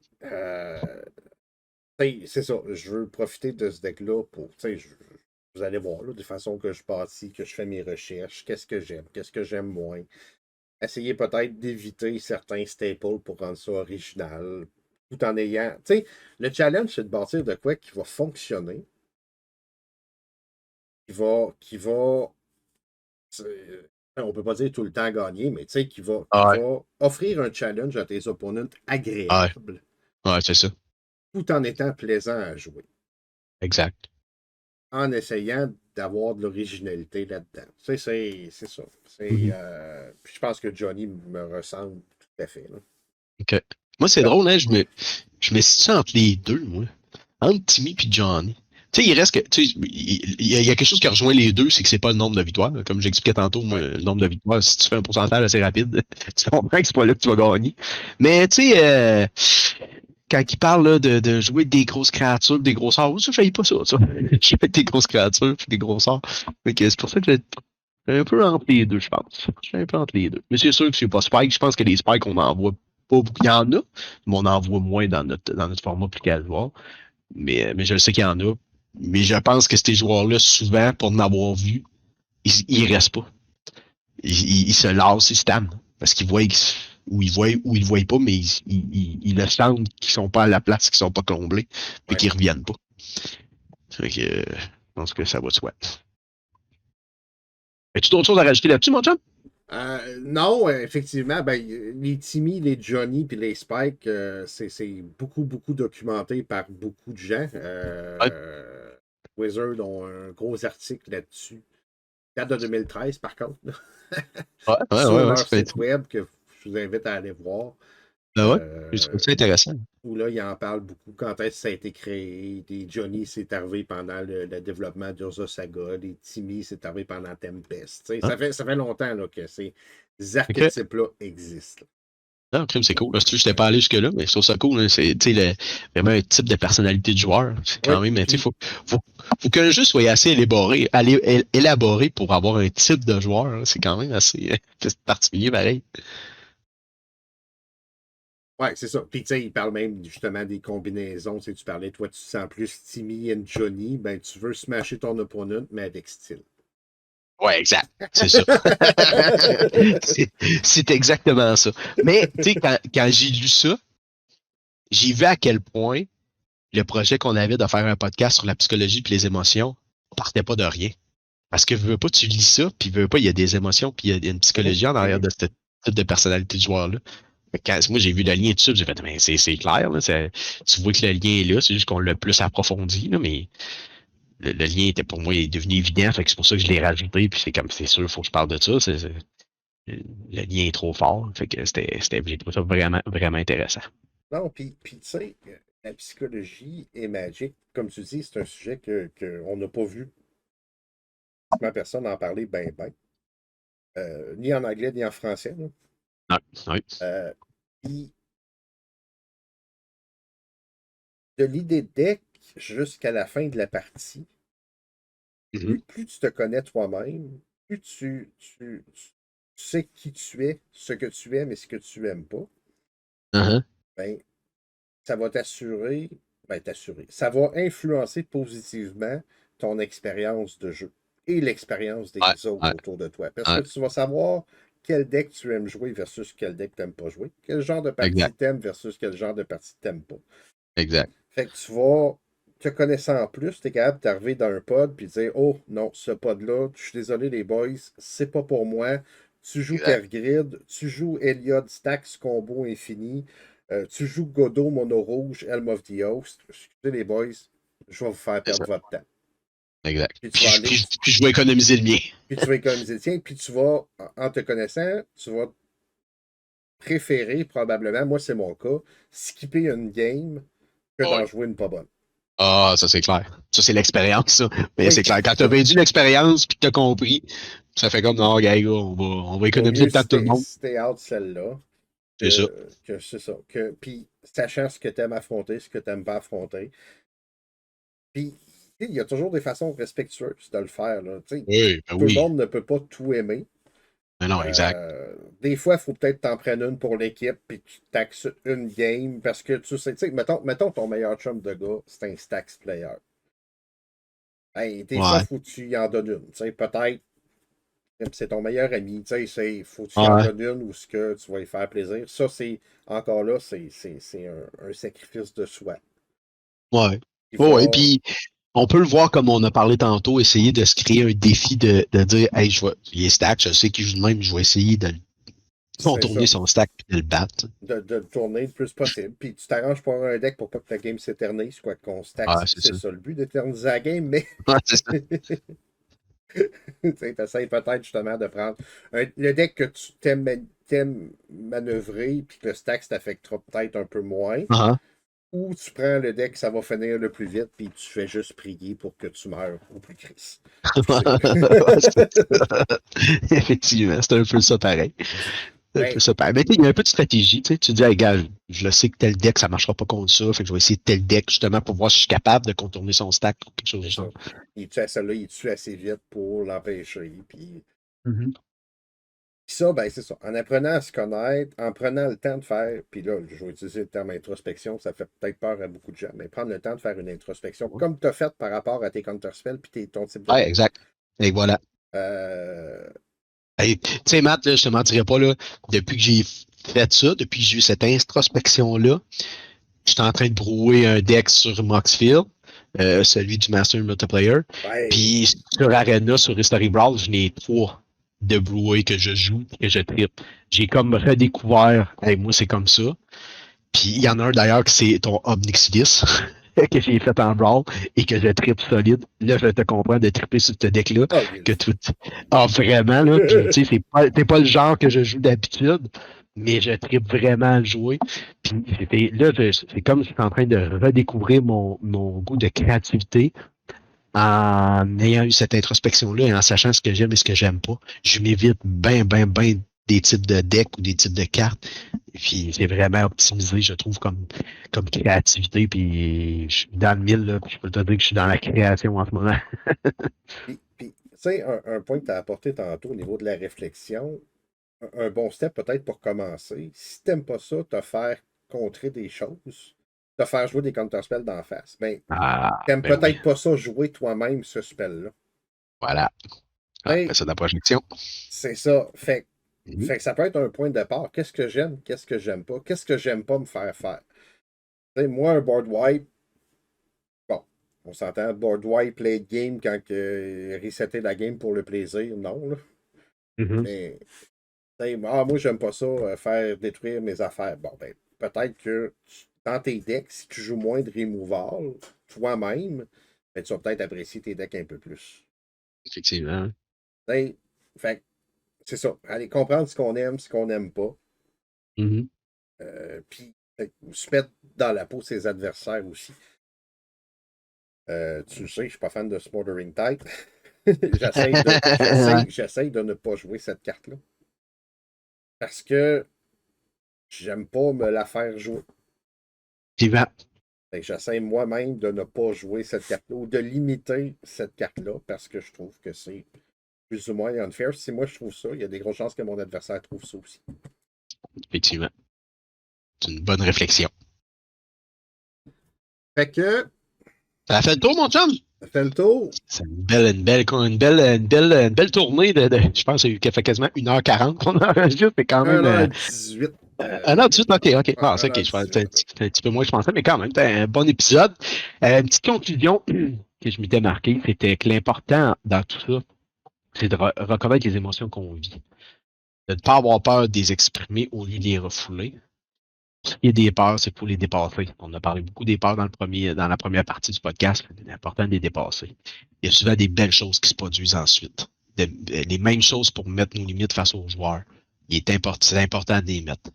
c'est ça, je veux profiter de ce deck-là pour, vous allez voir, là, de façon que je bâtis, que je fais mes recherches, qu'est-ce que j'aime moins. Essayer peut-être d'éviter certains staples pour rendre ça original, tout en ayant, le challenge, c'est de bâtir de quoi qui va fonctionner, qui va on peut pas dire tout le temps gagner, mais qui Ah ouais. va offrir un challenge à tes opponents Ah ouais. agréable, Ouais, c'est ça. tout en étant plaisant à jouer, Exact. en essayant d'avoir de l'originalité là-dedans. C'est ça. Mhm. Puis je pense que Johnny me ressemble tout à fait. Là. OK. Moi, c'est drôle, hein, je me situe entre les deux, moi. Entre Timmy et Johnny. Tu sais, il reste que. Tu sais, il y a quelque chose qui rejoint les deux, c'est que c'est pas le nombre de victoires. Là. Comme j'expliquais tantôt, moi, Ouais. le nombre de victoires, si tu fais un pourcentage assez rapide, tu comprends que c'est pas là que tu vas gagner. Mais tu sais, quand il parle là, de jouer des grosses créatures, des gros sorts, ça, je fais pas ça. Je fais des grosses créatures puis des gros sorts. Donc, c'est pour ça que j'ai un peu entre les deux, je pense. Je suis un peu entre les deux. Mais c'est sûr que c'est pas Spike. Je pense que les Spikes, on en voit pas beaucoup. Il y en a, mais on en voit moins dans notre format plus casual. Mais je sais qu'il y en a. Mais je pense que ces joueurs-là, souvent, pour en avoir vu, ils restent pas. Ils se lassent, ils se tannent. Parce qu'ils voient ou ils voient pas, mais ils le sentent qu'ils sont pas à la place, qu'ils sont pas comblés, puis Ouais. qu'ils reviennent pas. Fait que, je pense que ça va de soi. As-tu d'autres choses à rajouter là-dessus, mon chum? Non, effectivement, ben, les Timmy, les Johnny puis les Spike, c'est beaucoup, beaucoup documenté par beaucoup de gens. Ouais, Wizard ont un gros article là-dessus. Date de 2013, par contre, là. Sur ouais, ça leur peut être. site web que je vous invite à aller voir. Ben ouais, je trouve Euh, ça intéressant. où là, il en parle beaucoup. Quand est-ce que ça a été créé? Les Johnny, c'est arrivé pendant le développement d'Urza Saga. Les Timmy, c'est arrivé pendant Tempest. Hein? Ça fait longtemps là, que ces Ok. archétypes-là existent. Non, crime, c'est cool. Là, si tu veux, je t'ai pas allé jusque-là, mais je trouve ça cool. Hein. C'est tu sais, vraiment un type de personnalité de joueur. C'est Oui, quand même. Tu sais, puis faut que le jeu soit assez élaboré pour avoir un type de joueur. Hein. C'est quand même assez particulier, pareil. ouais, c'est ça. Puis tu sais, il parle même justement des combinaisons. Tu sais, tu parlais, toi, tu te sens plus Timmy et Johnny, ben tu veux smasher ton opponent, mais avec style. Ouais, exact. C'est ça. C'est exactement ça. Mais, tu sais, quand j'ai lu ça, j'ai vu à quel point le projet qu'on avait de faire un podcast sur la psychologie et les émotions partait pas de rien. Parce que veux pas, tu lis ça, puis veux pas, il y a des émotions, puis il y a une Mhm, psychologie en arrière mhm. de ce type de personnalité de joueur-là. Moi, j'ai vu le lien dessus, j'ai fait, mais c'est clair, là, tu vois que le lien est là, c'est juste qu'on l'a plus approfondi, là, mais le lien était pour moi il est devenu évident, fait que c'est pour ça que je l'ai rajouté, puis c'est comme, c'est sûr, il faut que je parle de ça, le lien est trop fort, fait que j'ai trouvé ça vraiment, vraiment intéressant. Non, puis tu sais, la psychologie et Magic, comme tu dis, c'est un sujet qu'on n'a pas vu ma personne en parler ben ben. Ni en anglais, ni en français. Là. Ouais, ouais. Puis de l'idée deck jusqu'à la fin de la partie, Mhm. plus tu te connais toi-même, plus tu tu sais qui tu es, ce que tu aimes et ce que tu aimes pas, Uh-huh. ben, ça va t'assurer. Ça va influencer positivement ton expérience de jeu et l'expérience Ouais, des autres ouais, autour de toi. Parce que ouais, tu vas savoir quel deck tu aimes jouer versus quel deck tu n'aimes pas jouer. Quel genre de partie exact, tu aimes versus quel genre de partie tu n'aimes pas. exact. Fait que tu vas, te connaissant en plus, tu es capable d'arriver dans un pod puis de dire oh non, ce pod-là, je suis désolé les boys, c'est pas pour moi. Tu joues Exact. Kergrid, tu joues Eliod Stax combo infini, tu joues Godot mono rouge, Helm of the Host. Excusez les boys, je vais vous faire C'est perdre ça. votre temps. Exact. Puis tu vas Puis, aller, puis, puis je vais économiser le mien. puis tu vas économiser le tien, puis tu vas, en te connaissant, tu vas préférer probablement, moi c'est mon cas, skipper une game que Ouais. d'en jouer une pas bonne. Ah, ça c'est clair. Ça, c'est l'expérience, ça. Mais Oui, c'est clair. Quand c'est tu as ça. vécu l'expérience puis que tu as compris, ça fait comme non, gars, on va Vaut économiser mieux le temps de tout le monde. stay out celle-là C'est ça. que c'est ça. Puis, sachant ce que tu aimes affronter, ce que tu n'aimes pas affronter. Puis, il y a toujours des façons respectueuses de le faire. Là. Oui, ben Tout le oui. monde ne peut pas tout aimer. Ben non, exact. Des fois, il faut peut-être t'en prendre une pour l'équipe, puis tu taxes une game, parce que tu sais, mettons ton meilleur chum de gars, c'est un Stax player. Hey, des fois, Ouais. il faut que tu y en donnes une. Peut-être c'est ton meilleur ami, il faut que tu en Ouais. donnes une ou ce que tu vas lui faire plaisir. Ça, c'est encore là, c'est un sacrifice de soi. Ouais. Il Ouais. va. Puis on peut le voir comme on a parlé tantôt, essayer de se créer un défi de dire hey, il est stack, je sais qu'il joue de même, je vais essayer de C'est contourner ça. son stack et de le battre. De le tourner le plus possible. Puis tu t'arranges pour avoir un deck pour pas que ta game s'éternise, quoi qu'on stack. Ouais, c'est C'est ça. ça le but d'éterniser la game, mais Ouais, c'est ça. tu essaies peut-être justement de prendre le deck que tu t'aimes manœuvrer, puis que le stack t'affectera peut-être un peu moins. Uh-huh. Ou tu prends le deck, ça va finir le plus vite, puis tu fais juste prier pour que tu meurs au plus Chris. Ouais, c'est ça. Effectivement, c'est un peu ça pareil. C'est un peu Ben, ça pareil. Mais il y a un peu de stratégie. Tu sais, tu dis, hey, gars, je le sais que tel deck, ça ne marchera pas contre ça. Fait que je vais essayer tel deck justement pour voir si je suis capable de contourner son stack ou quelque chose c'est du ça. genre. Il tue à celle-là, il tue assez vite pour l'empêcher. Puis Mhm. ça, ben c'est ça. En apprenant à se connaître, en prenant le temps de faire, puis là, je vais utiliser le terme introspection, ça fait peut-être peur à beaucoup de gens, mais prendre le temps de faire une introspection, comme tu as fait par rapport à tes counterspells puis ton type de Ouais, deck. exact. Et voilà. Euh, Hey, tu sais, Matt, là, je te mentirais pas, là, depuis que j'ai fait ça, depuis que j'ai eu cette introspection-là, j'étais en train de brouiller un deck sur Moxfield, celui du Master Multiplayer. ouais, Puis sur Arena, sur History Brawl, je n'ai trois de brouiller que je joue, que je tripe. J'ai comme redécouvert, hey, moi c'est comme ça. Puis il y en a un d'ailleurs que c'est ton Obnixilis que j'ai fait en Brawl et que je tripe solide. Là, je te comprends de tripper sur ce deck-là. oh, il est le Que fun. tout. Ah, vraiment, là. Puis, tu sais, c'est pas le genre que je joue d'habitude, mais je tripe vraiment à le jouer. Puis, là, c'est comme si je suis en train de redécouvrir mon goût de créativité en ayant eu cette introspection-là et en sachant ce que j'aime et ce que j'aime pas. Je m'évite ben des types de decks ou des types de cartes. Puis c'est vraiment optimisé, je trouve, comme créativité. Puis je suis dans le mille, là, puis je peux te dire que je suis dans la création en ce moment. Puis, tu sais, un point que tu as apporté tantôt au niveau de la réflexion, un bon step peut-être pour commencer, si tu n'aimes pas ça, te faire contrer des choses, te faire jouer des counterspells d'en face, ben, Ah, t'aimes ben oui. peut-être pas ça jouer toi-même ce spell-là. Voilà. Ah, ben Hey, ça de la projection. c'est ça. Mhm. Fait que ça peut être un point de départ. Qu'est-ce que j'aime? Qu'est-ce que j'aime pas? Qu'est-ce que j'aime pas me faire faire? Tu sais, moi, un board wipe, bon, on s'entend, board wipe, play de game quand resetter la game pour le plaisir, non, là. Mhm. Mais, tu sais, moi, j'aime pas ça, faire détruire mes affaires. Bon, ben, peut-être que dans tes decks, si tu joues moins de removal toi-même, ben, tu vas peut-être apprécier tes decks un peu plus. Effectivement. Tu sais, fait que c'est ça. Allez, comprendre ce qu'on aime, ce qu'on n'aime pas. Mhm. Puis se mettre dans la peau de ses adversaires aussi. Tu le sais, je ne suis pas fan de Smothering Tide. Ouais. J'essaie de ne pas jouer cette carte-là. Parce que j'aime pas me la faire jouer. Effectivement. Fait que j'essaie moi-même de ne pas jouer cette carte-là ou de limiter cette carte-là parce que je trouve que c'est plus ou moins unfair. Si moi je trouve ça, il y a des grosses chances que mon adversaire trouve ça aussi. Effectivement. C'est une bonne réflexion. Fait que, Ça a fait le tour, mon chum? ça fait le tour. C'est une belle tournée je pense que ça fait quasiment 1h40 qu'on enregistre, c'est quand même. 1h18. Non, 18, ok. Ah, c'est ok, 1h18. c'est un petit peu moins que je pensais, mais quand même, c'était un bon épisode. Une petite conclusion que je m'étais marquée, c'était que l'important dans tout ça, c'est de reconnaître les émotions qu'on vit. De ne pas avoir peur de les exprimer au lieu de les refouler. Il y a des peurs, c'est pour les dépasser. On a parlé beaucoup des peurs dans la première partie du podcast. C'est important de les dépasser. Il y a souvent des belles choses qui se produisent ensuite. Les mêmes choses pour mettre nos limites face aux joueurs. C'est important de les mettre.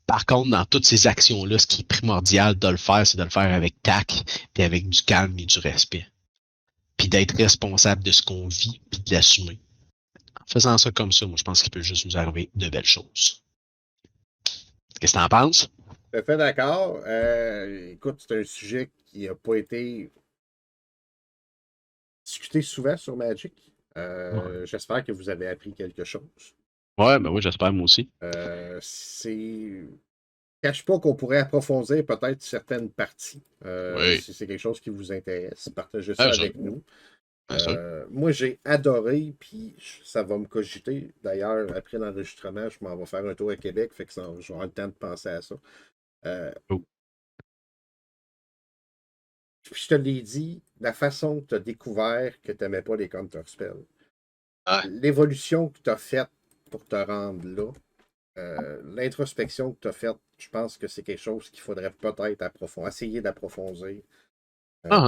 Par contre, dans toutes ces actions-là, ce qui est primordial de le faire, c'est de le faire avec tact, puis avec du calme et du respect. Puis d'être responsable de ce qu'on vit, puis de l'assumer. En faisant ça comme ça, moi, je pense qu'il peut juste nous arriver de belles choses. Qu'est-ce que t'en penses? Tout à fait d'accord. Écoute, c'est un sujet qui n'a pas été discuté souvent sur Magic. J'espère que vous avez appris quelque chose. Ouais, ben oui, j'espère moi aussi. C'est. Cache pas qu'on pourrait approfondir peut-être certaines parties. Oui. Si c'est quelque chose qui vous intéresse, partagez ça avec nous. Moi, j'ai adoré, puis ça va me cogiter. D'ailleurs, après l'enregistrement, je m'en vais faire un tour à Québec, fait que je vais avoir le temps de penser à ça. Puis je te l'ai dit, la façon que tu as découvert que tu n'aimais pas les counterspells, l'évolution que tu as faite pour te rendre là, l'introspection que tu as faite, je pense que c'est quelque chose qu'il faudrait peut-être essayer d'approfondir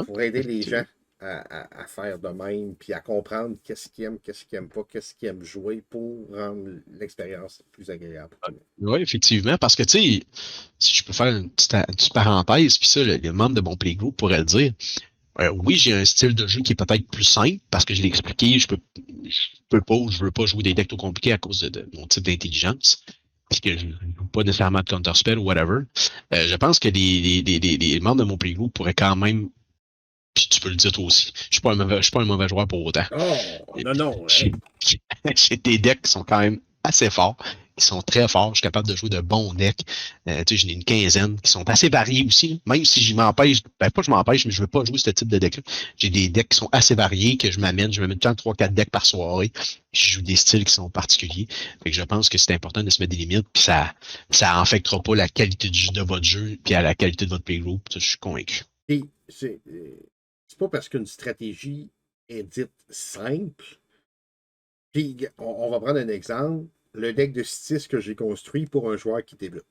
pour aider les gens à faire de même, puis à comprendre qu'est-ce qu'ils aiment, qu'est-ce qu'ils n'aiment pas, qu'est-ce qu'ils aiment jouer pour rendre l'expérience plus agréable. Oui, effectivement, parce que, tu sais, si je peux faire une petite parenthèse, puis ça, les membres de mon playgroup pourraient le dire, oui, j'ai un style de jeu qui est peut-être plus simple, parce que je l'ai expliqué, je peux pas ou je veux pas jouer des decks trop compliqués à cause de mon type d'intelligence, puis que je ne joue pas nécessairement de counterspell ou whatever. Je pense que les membres de mon playgroup pourraient quand même, puis tu peux le dire toi aussi, je suis pas un mauvais joueur pour autant. Oh, non. J'ai des decks qui sont quand même assez forts, qui sont très forts. Je suis capable de jouer de bons decks. Tu sais, j'en ai une quinzaine qui sont assez variés aussi. Même si je m'empêche, pas je m'empêche, mais je veux pas jouer ce type de deck-là. J'ai des decks qui sont assez variés, que je m'amène tout le temps 3-4 decks par soirée. Je joue des styles qui sont particuliers. Fait que je pense que c'est important de se mettre des limites, puis ça affectera pas la qualité de votre jeu, puis à la qualité de votre playgroup. Je suis convaincu. Et c'est pas parce qu'une stratégie est dite simple. Puis, on va prendre un exemple. Le deck de 6 que j'ai construit pour un joueur qui débute.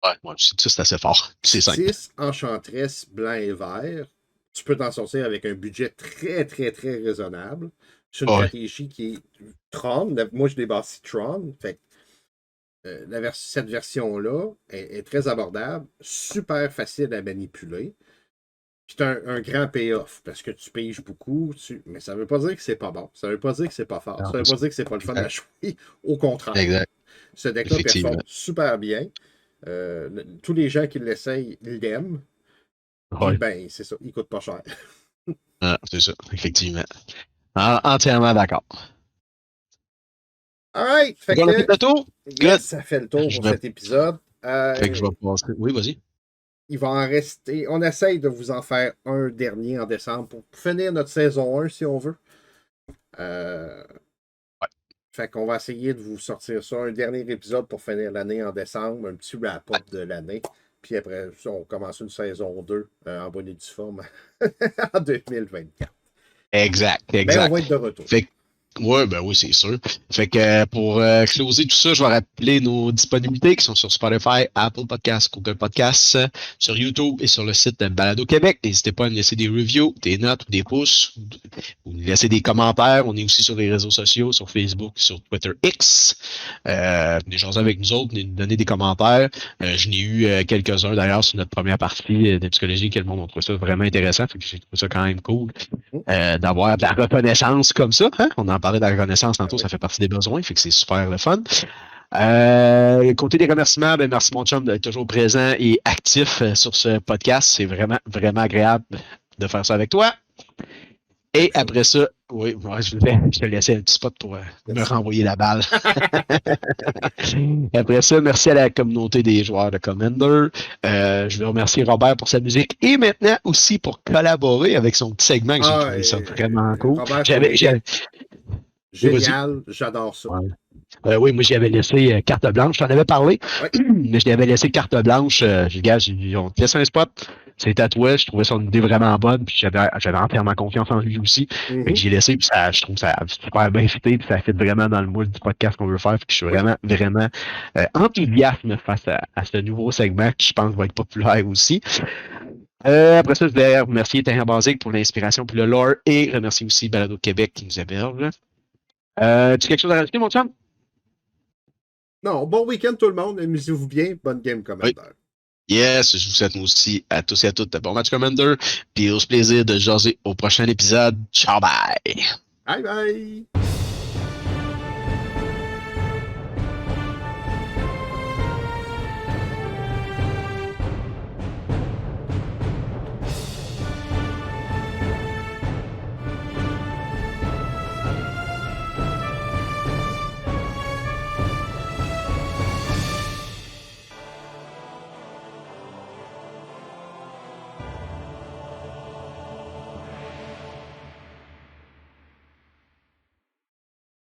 Ouais, moi, c'est assez fort. C'est simple. 6 enchanteresses blanc et vert. Tu peux t'en sortir avec un budget très, très, très raisonnable. C'est une stratégie qui est Tron. Moi, je l'ai bâti Tron. Fait cette version-là est très abordable, super facile à manipuler. C'est un grand payoff parce que tu piges beaucoup, mais ça ne veut pas dire que c'est pas bon. Ça ne veut pas dire que c'est pas fort. Ça ne veut pas dire que c'est pas le fun à jouer. Au contraire. Exact. Ce deck-là performe super bien. Tous les gens qui l'essayent l'aiment. Ouais. Ben, c'est ça. Il ne coûte pas cher. C'est ça, effectivement. Entièrement d'accord. All right. Fait que, on a fait le tour? Yes, ça fait le tour pour cet épisode. Fait que je vais passer. Oui, vas-y. Il va en rester. On essaye de vous en faire un dernier en décembre pour finir notre saison 1, si on veut. Fait qu'on va essayer de vous sortir ça. Un dernier épisode pour finir l'année en décembre. Un petit wrap-up de l'année. Puis après ça, on commence une saison 2 en bonne et due forme en 2024. Exact. Ben, on va être de retour. Oui, c'est sûr. Fait que pour closer tout ça, je vais rappeler nos disponibilités qui sont sur Spotify, Apple Podcasts, Google Podcasts, sur YouTube et sur le site de Balado Québec. N'hésitez pas à nous laisser des reviews, des notes ou des pouces, ou nous laisser des commentaires. On est aussi sur les réseaux sociaux, sur Facebook, sur Twitter X. Venez jaser avec nous autres, venez nous donner des commentaires. Je n'ai eu quelques-uns d'ailleurs sur notre première partie de psychologie, que le monde a trouvé ça vraiment intéressant. Fait que j'ai trouvé ça quand même cool d'avoir de la reconnaissance comme ça. Hein? On en parlait de la reconnaissance tantôt, ça fait partie des besoins, fait que c'est super le fun. Côté des remerciements, ben merci mon chum d'être toujours présent et actif sur ce podcast. C'est vraiment, vraiment agréable de faire ça avec toi. Et après ça, oui, ouais, je te laissais un petit spot pour me renvoyer la balle. Après ça, merci à la communauté des joueurs de Commander. Je veux remercier Robert pour sa musique et maintenant aussi pour collaborer avec son petit segment que j'ai trouvé ça vraiment cool. Robert, génial, j'adore ça. Ouais. Oui, moi, j'y avais laissé carte blanche. Je t'en avais parlé, mais je lui avais laissé carte blanche. On te laisse un spot. C'est à toi. Je trouvais son idée vraiment bonne. Puis j'avais entièrement confiance en lui aussi. Fait que j'ai laissé. Puis je trouve que ça a super bien fité. Puis ça fit vraiment dans le moule du podcast qu'on veut faire. Puis je suis vraiment, vraiment enthousiaste face à ce nouveau segment qui, je pense, va être populaire aussi. Après ça, je voulais remercier Terrain Basique pour l'inspiration puis le lore et remercier aussi Balado Québec qui nous héberge. Tu as quelque chose à rajouter, mon chum? Non, bon week-end tout le monde. Amusez-vous bien. Bonne game, Commander. Oui. Yes, je vous souhaite nous aussi à tous et à toutes de bon match, Commander. Puis au plaisir de jaser au prochain épisode. Ciao, bye! Bye bye!